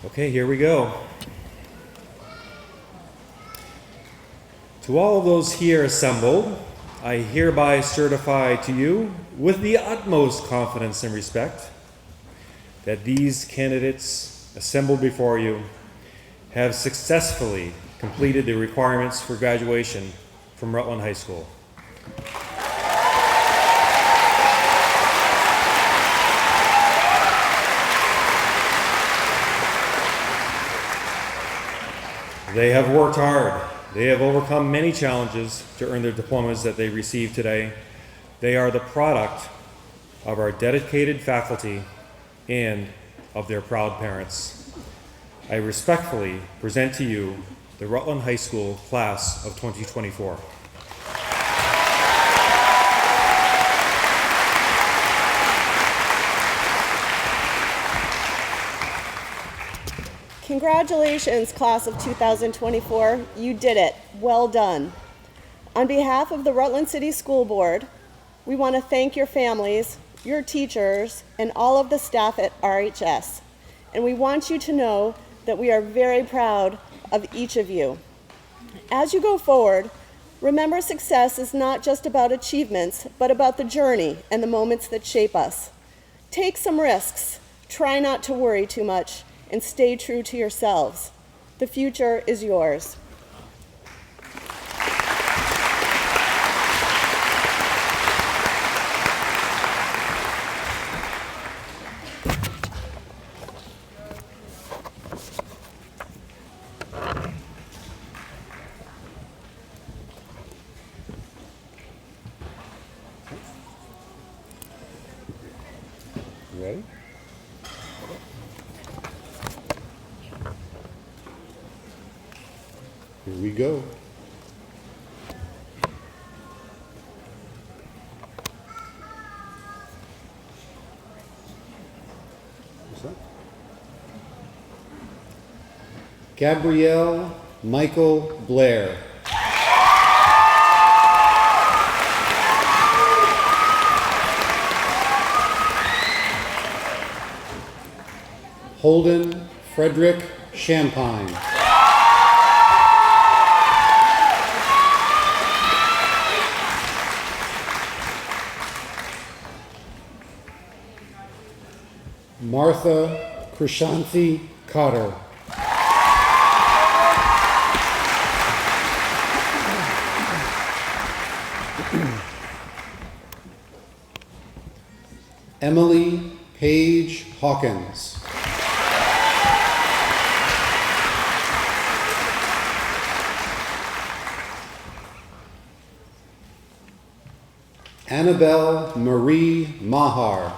[SPEAKER 2] Okay, here we go. To all of those here assembled, I hereby certify to you, with the utmost confidence and respect, that these candidates assembled before you have successfully completed the requirements for graduation from Rutland High School. They have worked hard. They have overcome many challenges to earn their diplomas that they received today. They are the product of our dedicated faculty and of their proud parents. I respectfully present to you the Rutland High School class of 2024.
[SPEAKER 7] Congratulations, class of 2024. You did it. Well done. On behalf of the Rutland City School Board, we want to thank your families, your teachers, and all of the staff at RHS. And we want you to know that we are very proud of each of you. As you go forward, remember success is not just about achievements, but about the journey and the moments that shape us. Take some risks. Try not to worry too much. And stay true to yourselves. The future is yours.
[SPEAKER 1] You ready? Here we go. What's that? Gabrielle Michael Blair. Holden Frederick Champagne. Martha Krishanthi Cotter. Emily Paige Hawkins. Annabelle Marie Mahar.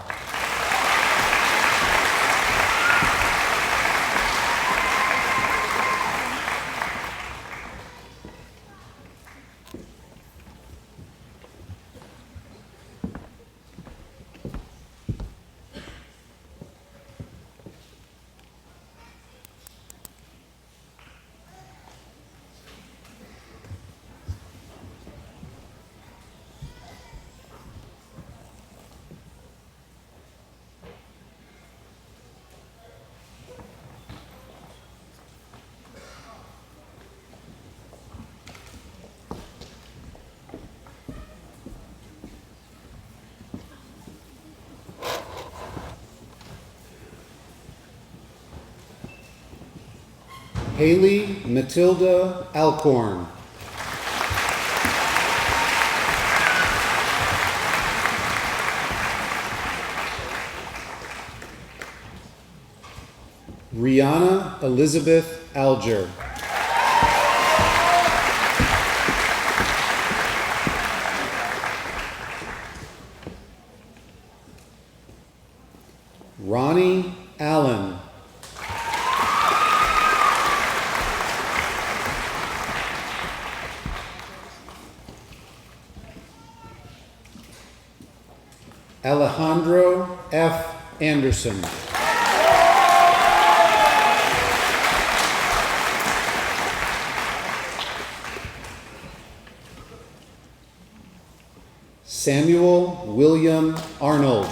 [SPEAKER 1] Haley Matilda Alcorn. Rihanna Elizabeth Alger. Ronnie Allen. Alejandro F. Anderson. Samuel William Arnold.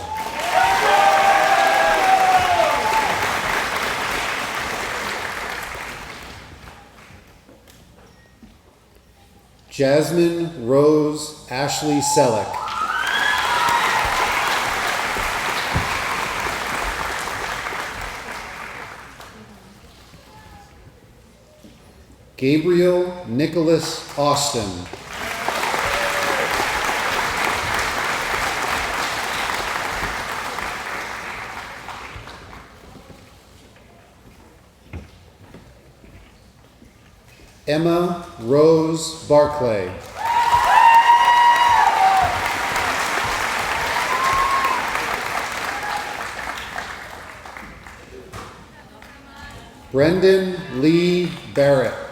[SPEAKER 1] Jasmine Rose Ashley Selleck. Gabriel Nicholas Austin. Emma Rose Barclay. Brendan Lee Barrett.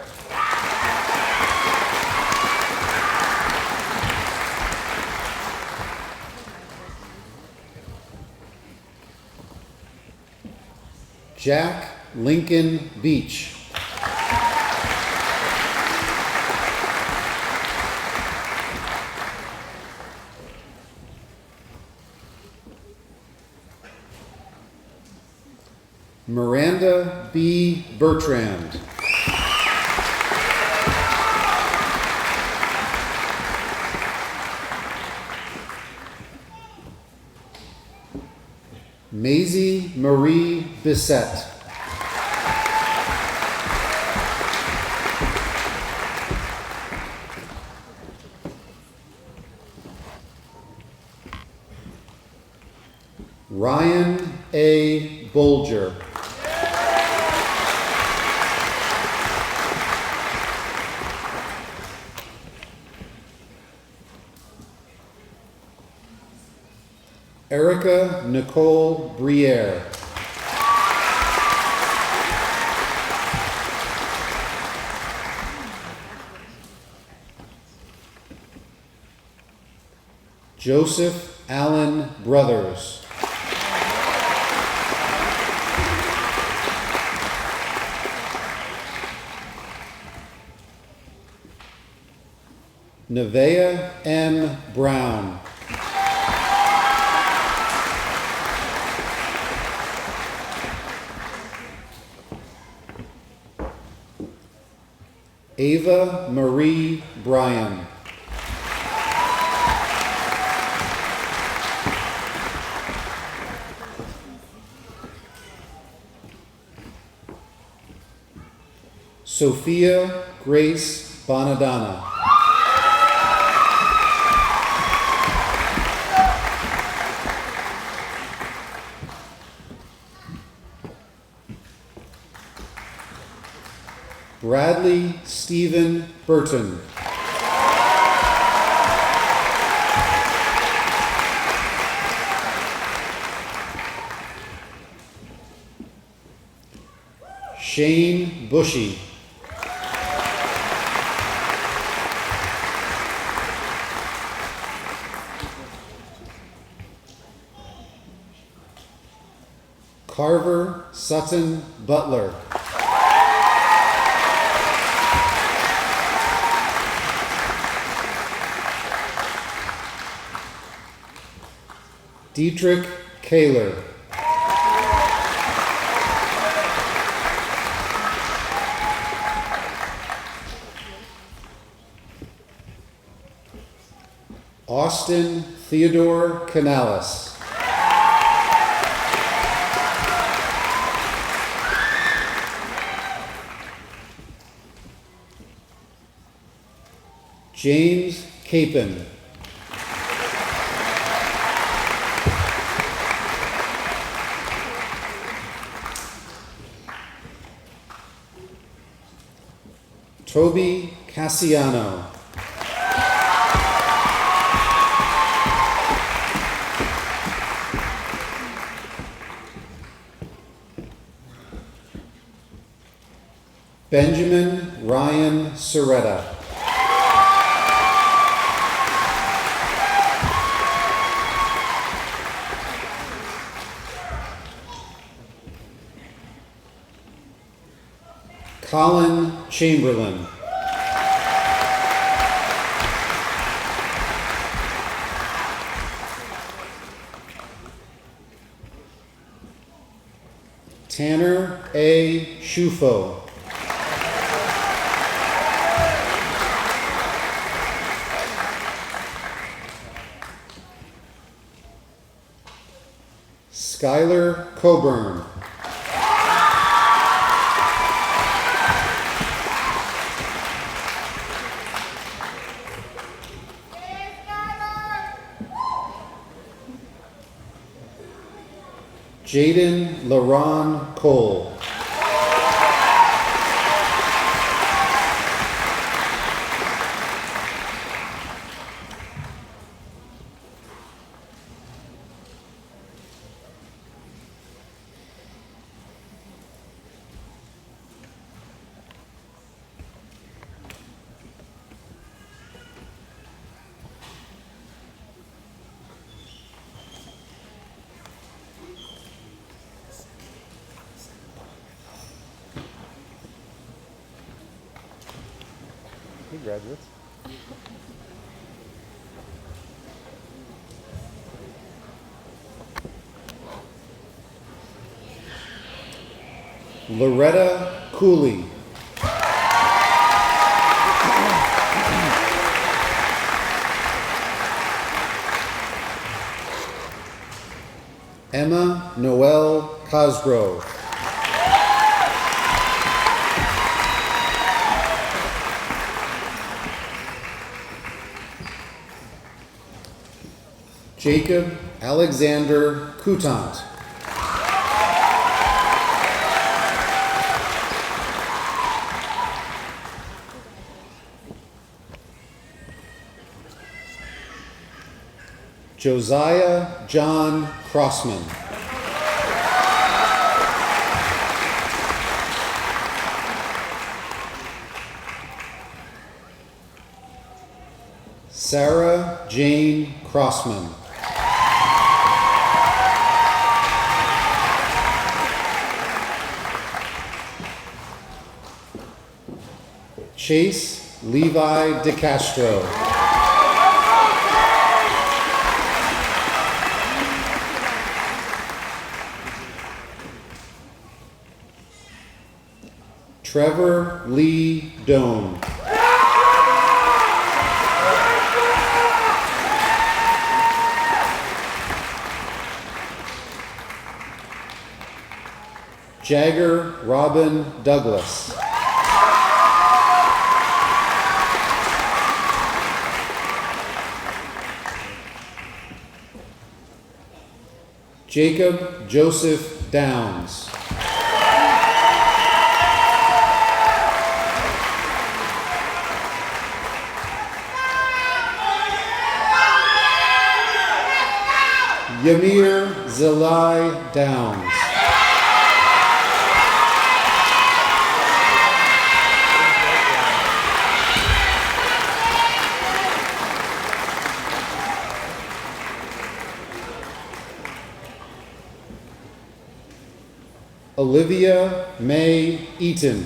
[SPEAKER 1] Jack Lincoln Beach. Miranda B. Bertrand. Maisie Marie Bissett. Ryan A. Bolger. Erica Nicole Briere. Joseph Allen Brothers. Nevaeh M. Brown. Ava Marie Bryan. Sophia Grace Bonadonna. Bradley Stephen Burton. Shane Bushy. Carver Sutton Butler. Dietrich Kaler. Austin Theodore Canales. James Capon. Toby Cassiano. Benjamin Ryan Soretta. Colin Chamberlain. Tanner A. Shufo. Skylar Coburn. Jaden LaRon Cole. Hey, graduates. Loretta Cooley. Emma Noel Cosgrove. Jacob Alexander Coutant. Josiah John Crossman. Sarah Jane Crossman. Chase Levi DeCastro. Trevor Lee Doan. Jagger Robin Douglas. Jacob Joseph Downs. Yamir Zalai Downs. Olivia May Eaton.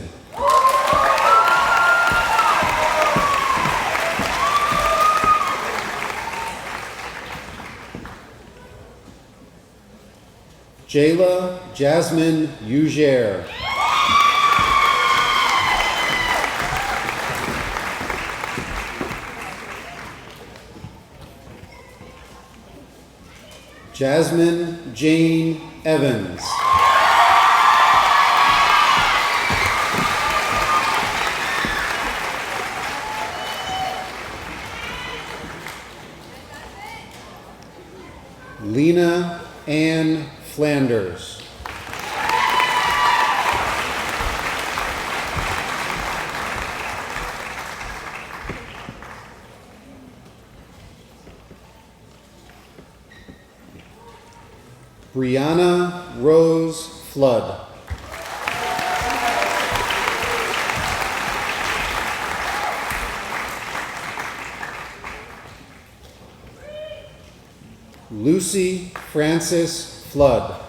[SPEAKER 1] Jayla Jasmine Uger. Jasmine Jane Evans. Lena Ann Flanders. Brianna Rose Flood. Lucy Frances Flood.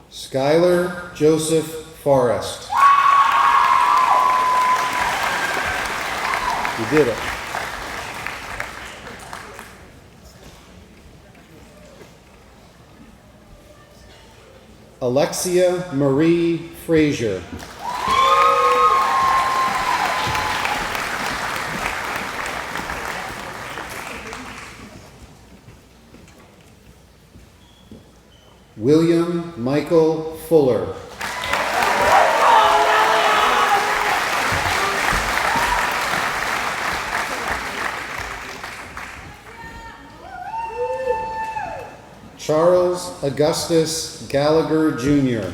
[SPEAKER 1] Skylar Joseph Forrest. You did it. Alexia Marie Frazier. William Michael Fuller. Charles Augustus Gallagher, Jr.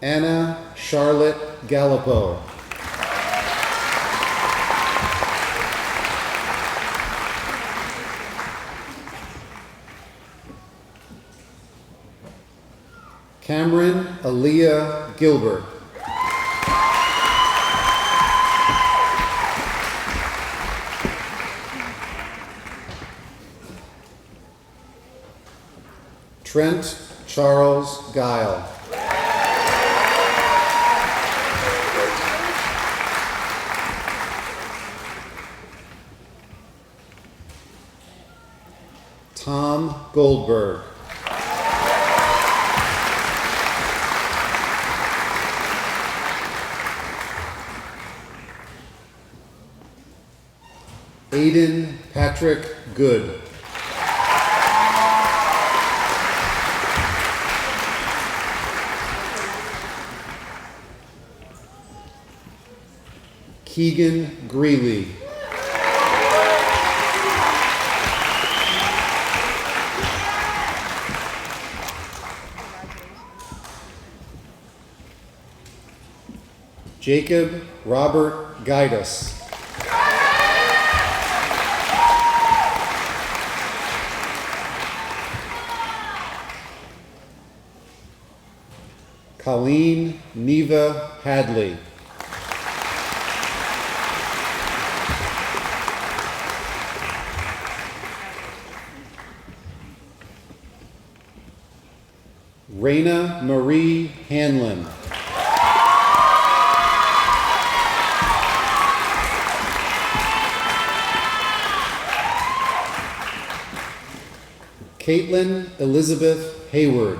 [SPEAKER 1] Anna Charlotte Gallipo. Cameron Aaliyah Gilbert. Trent Charles Guile. Tom Goldberg. Aiden Patrick Good. Keegan Greeley. Jacob Robert Gaidas. Colleen Neva Hadley. Raina Marie Hanlon. Caitlin Elizabeth Hayward.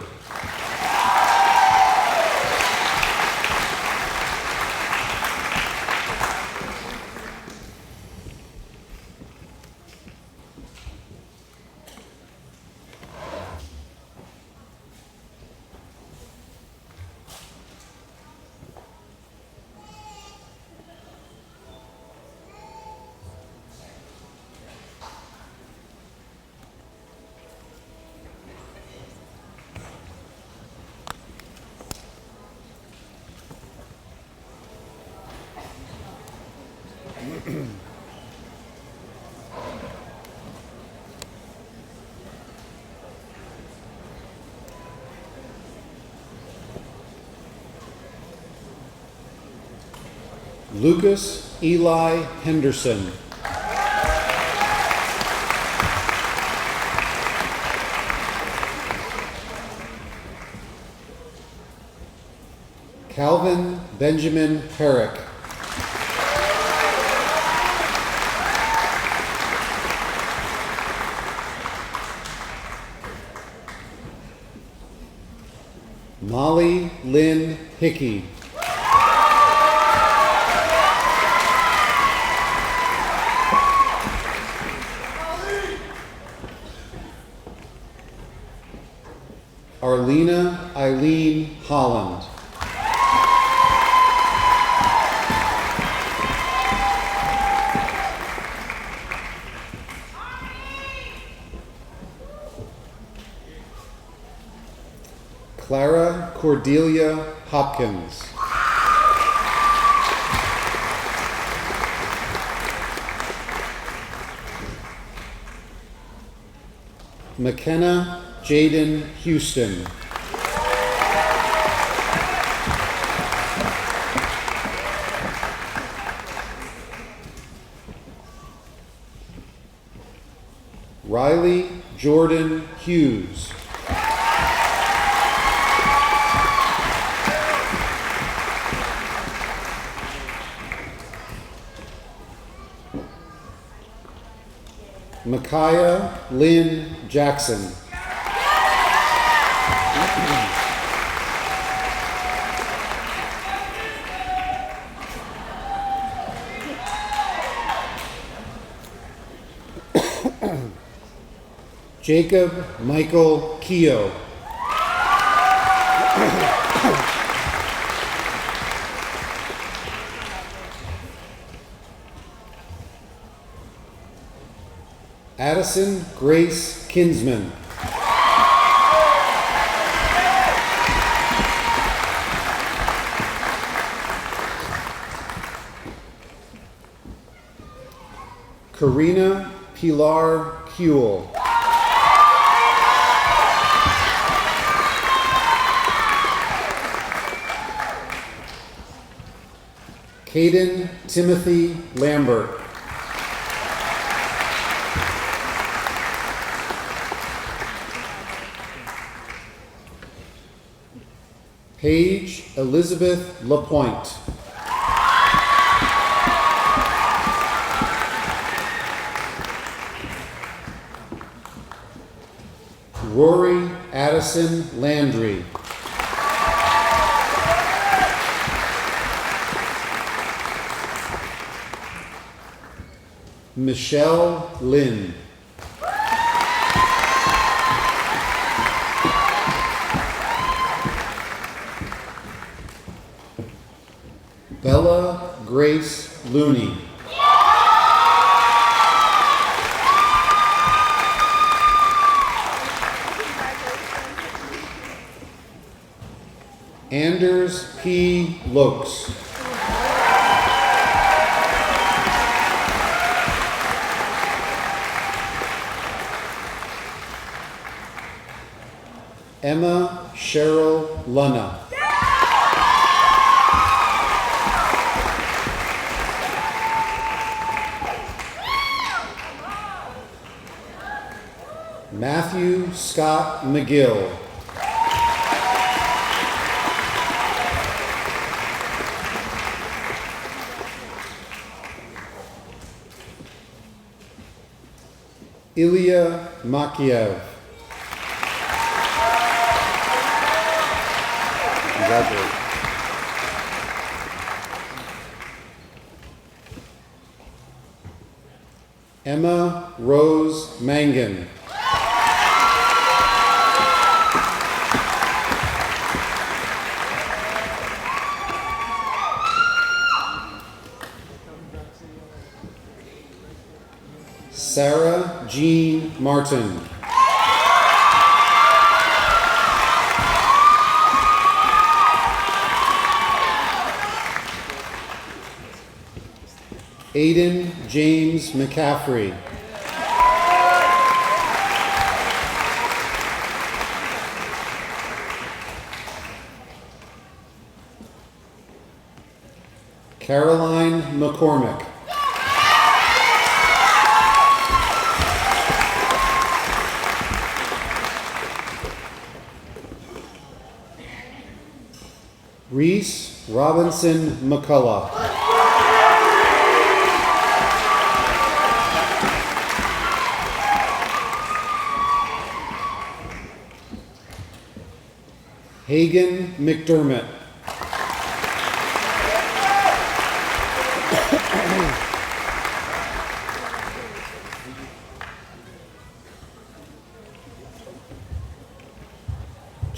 [SPEAKER 1] Lucas Eli Henderson. Calvin Benjamin Herrick. Molly Lynn Hickey. Arlena Eileen Holland. Clara Cordelia Hopkins. McKenna Jaden Houston. Riley Jordan Hughes. Micaiah Lynn Jackson. Jacob Michael Keogh. Addison Grace Kinsman. Karina Pilar Kuehl. Caden Timothy Lambert. Paige Elizabeth Lapointe. Rory Addison Landry. Michelle Lynn. Bella Grace Looney. Anders P. Lokes. Emma Cheryl Lunna. Matthew Scott McGill. Ilya Makiev. Congratulations. Emma Rose Mangan. Sarah Jean Martin. Aiden James McCaffrey. Caroline McCormick. Reese Robinson McCullough. Hagan McDermott.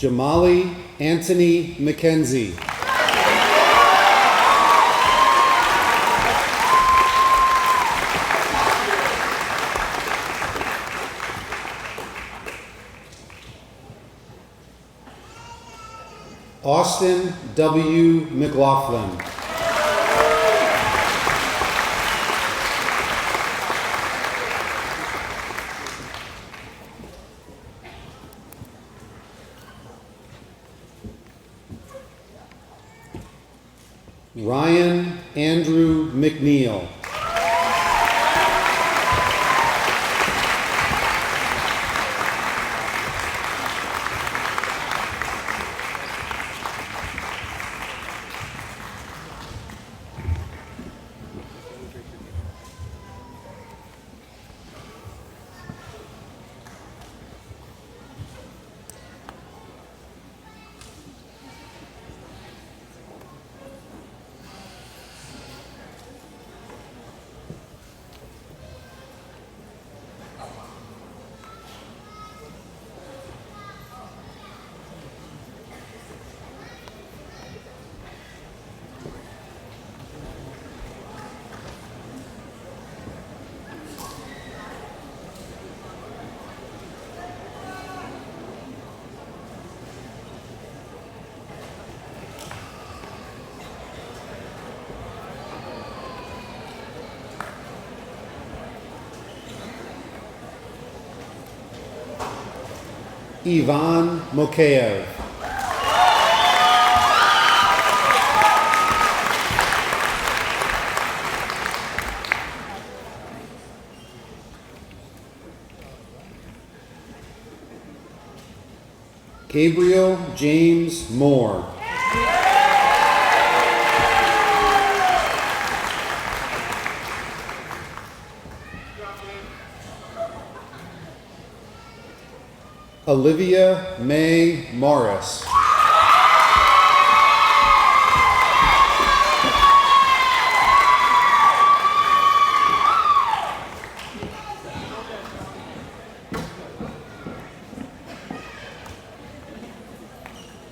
[SPEAKER 1] Jamali Anthony McKenzie. Austin W. McLaughlin. Ryan Andrew McNeil. Ivan Mokayev. Gabriel James Moore. Olivia Mae Morris.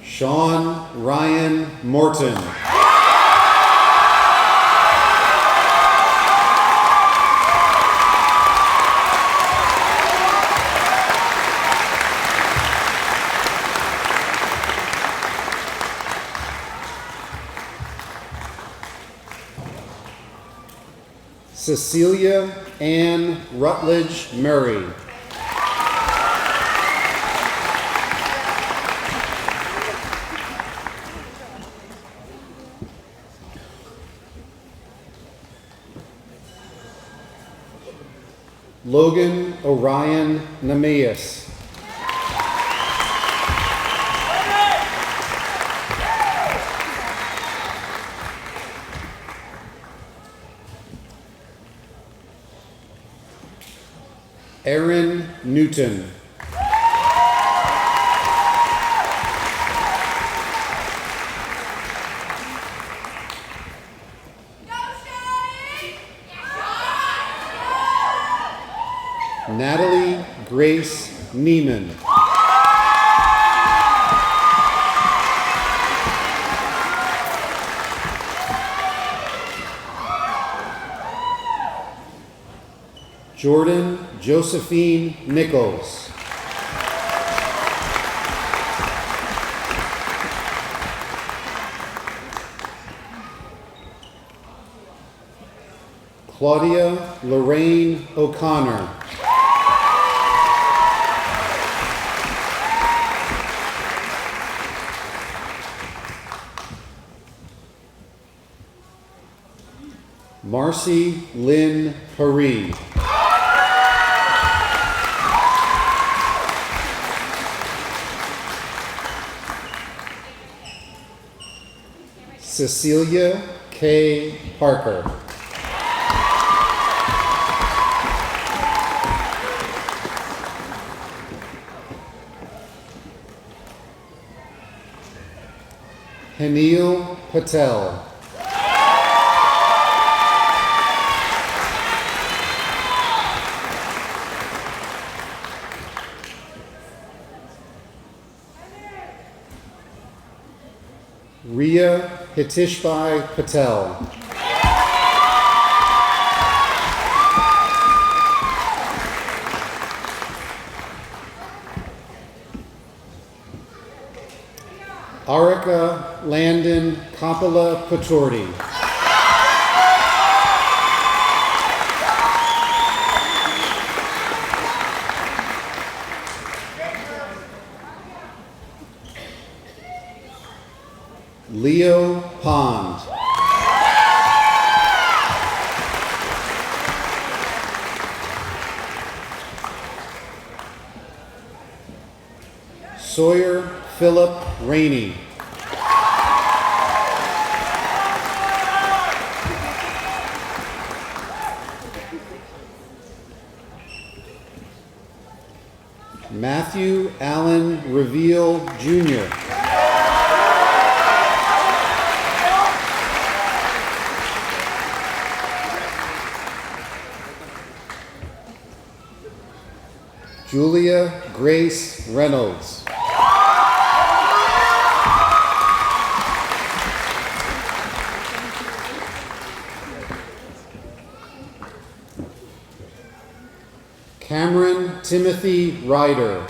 [SPEAKER 1] Sean Ryan Morton. Cecilia Ann Rutledge Murray. Logan Orion Nemeas. Aaron Newton. Natalie Grace Neiman. Jordan Josephine Nichols. Claudia Lorraine O'Connor. Marcy Lynn Haree. Cecilia K. Parker. Hanil Patel. Ria Hitishbai Patel. Arika Landon Kapala Patordi. Leo Pond. Sawyer Philip Rainey. Matthew Allen Reveal Jr. Julia Grace Reynolds. Cameron Timothy Ryder.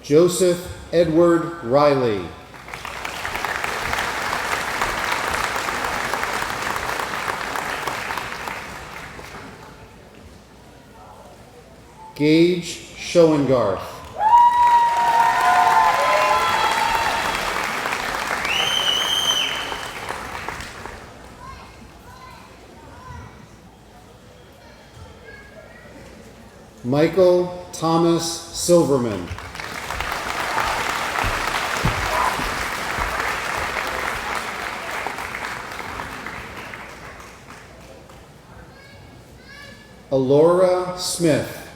[SPEAKER 1] Joseph Edward Riley. Gage Schoengarth. Michael Thomas Silverman. Alora Smith.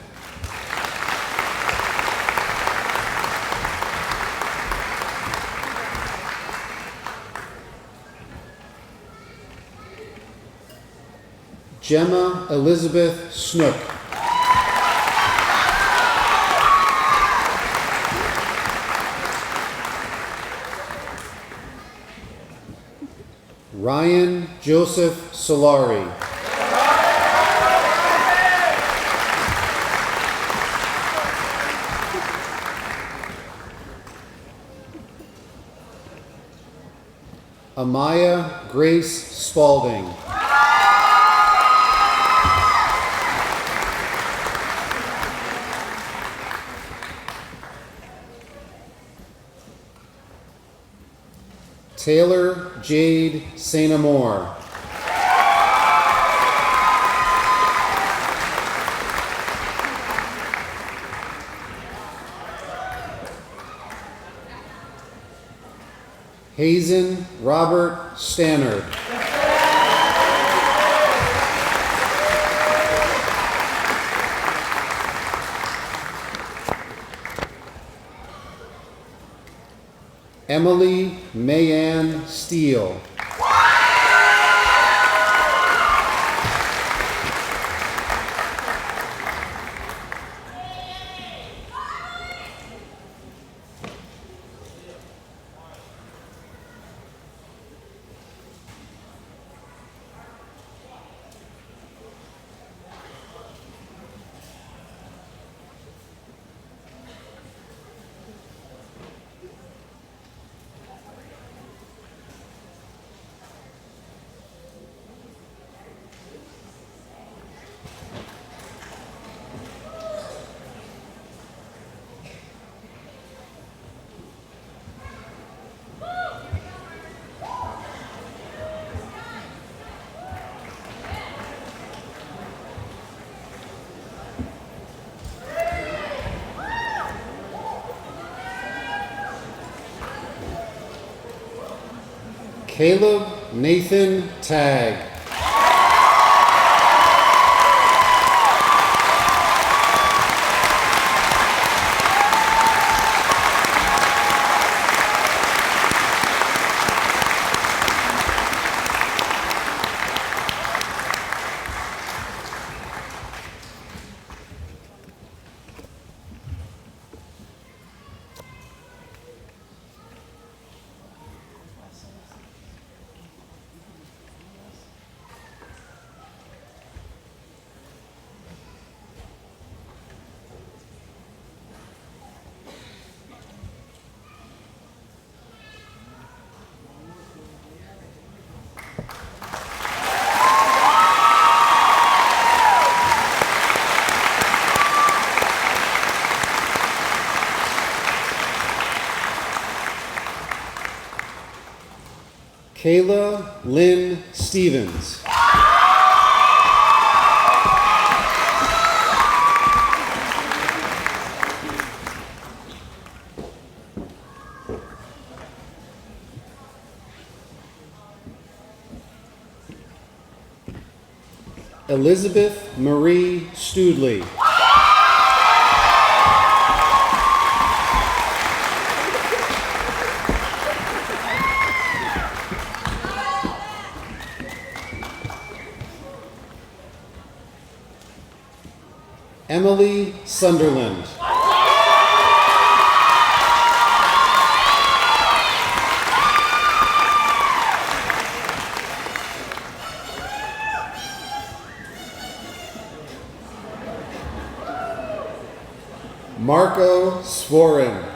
[SPEAKER 1] Gemma Elizabeth Snook. Ryan Joseph Solari. Amaya Grace Spalding. Taylor Jade St. Amour. Hazen Robert Stannard. Emily Mayanne Steele. Caleb Nathan Tagg. Kayla Lynn Stevens. Elizabeth Marie Studley. Emily Sunderland. Marco Svorin.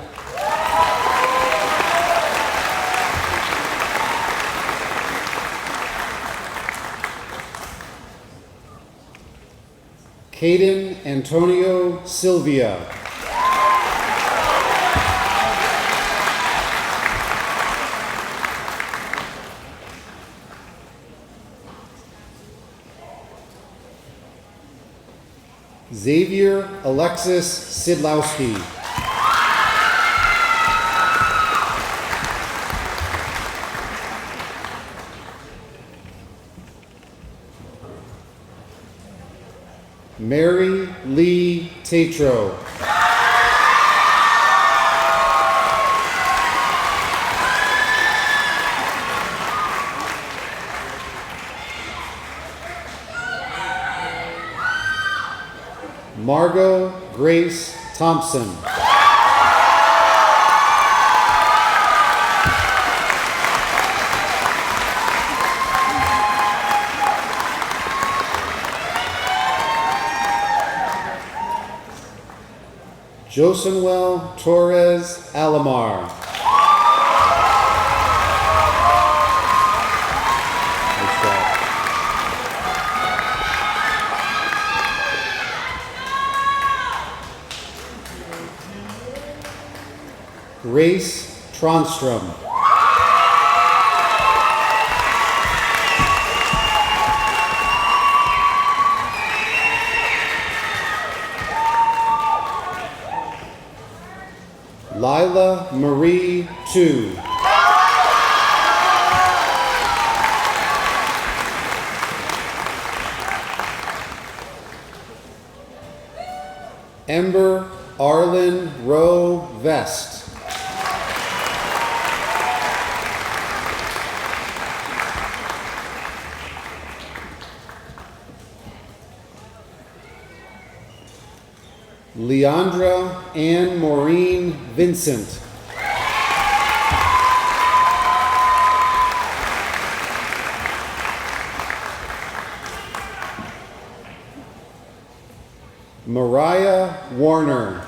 [SPEAKER 1] Caden Antonio Silvia. Xavier Alexis Sidlowski. Mary Lee Tatro. Margot Grace Thompson. Josenwell Torres Alamar. Nice job. Grace Tronstrom. Lila Marie Tu. Ember Arlen Rowe Vest. Leandra Ann Maureen Vincent. Mariah Warner.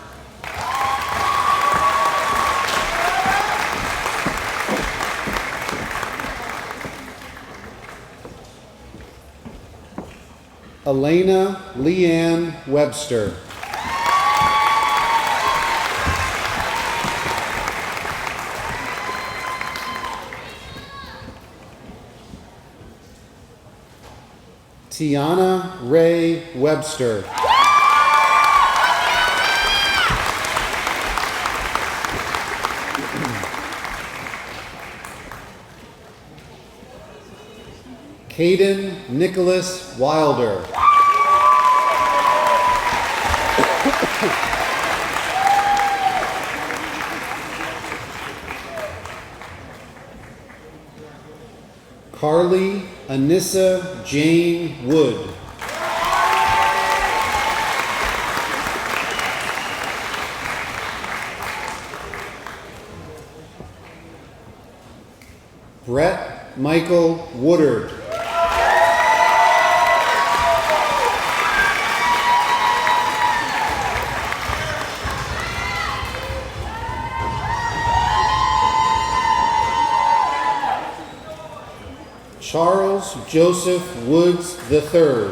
[SPEAKER 1] Elena Leanne Webster. Tiana Ray Webster. Caden Nicholas Wilder. Carly Anissa Jane Wood. Brett Michael Woodard. Charles Joseph Woods III.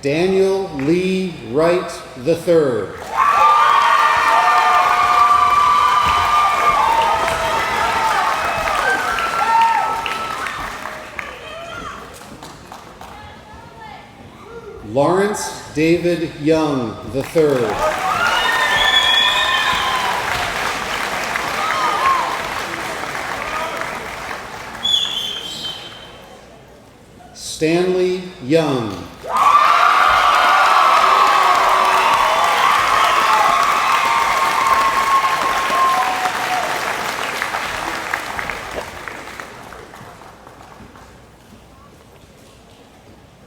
[SPEAKER 1] Daniel Lee Wright III. Lawrence David Young III. Stanley Young.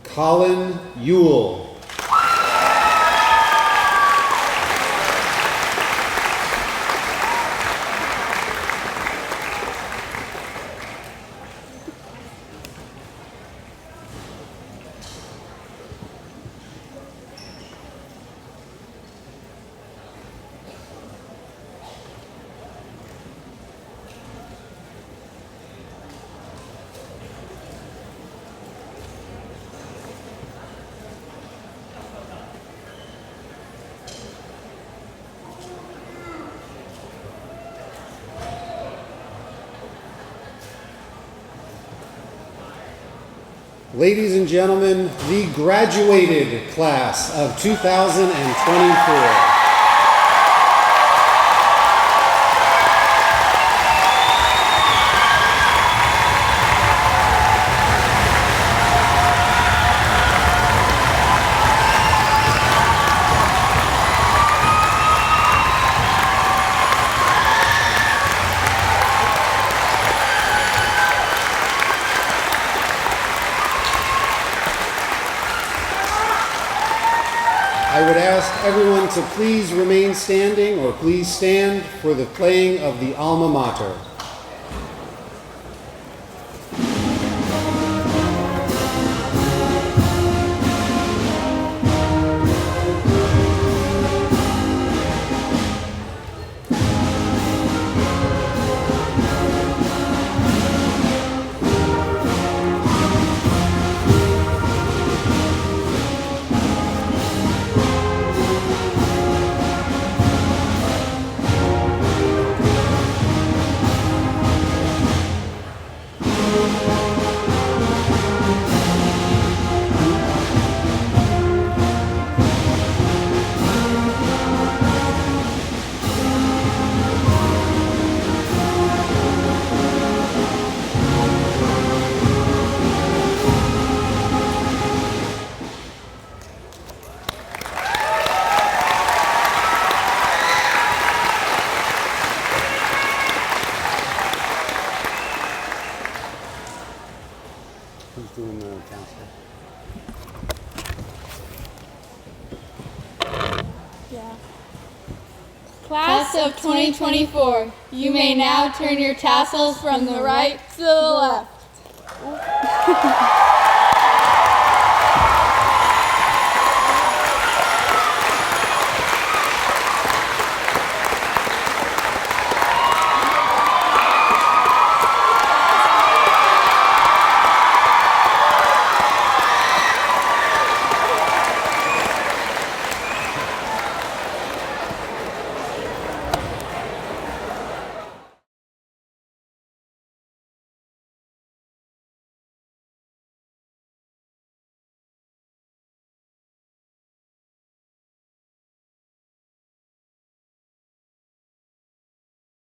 [SPEAKER 1] Colin Ewell. Ladies and gentlemen, the graduated class of 2024. I would ask everyone to please remain standing or please stand for the playing of the alma mater. Who's doing the counselor?
[SPEAKER 3] Yeah. Class of 2024, you may now turn your tassels from the right to the left.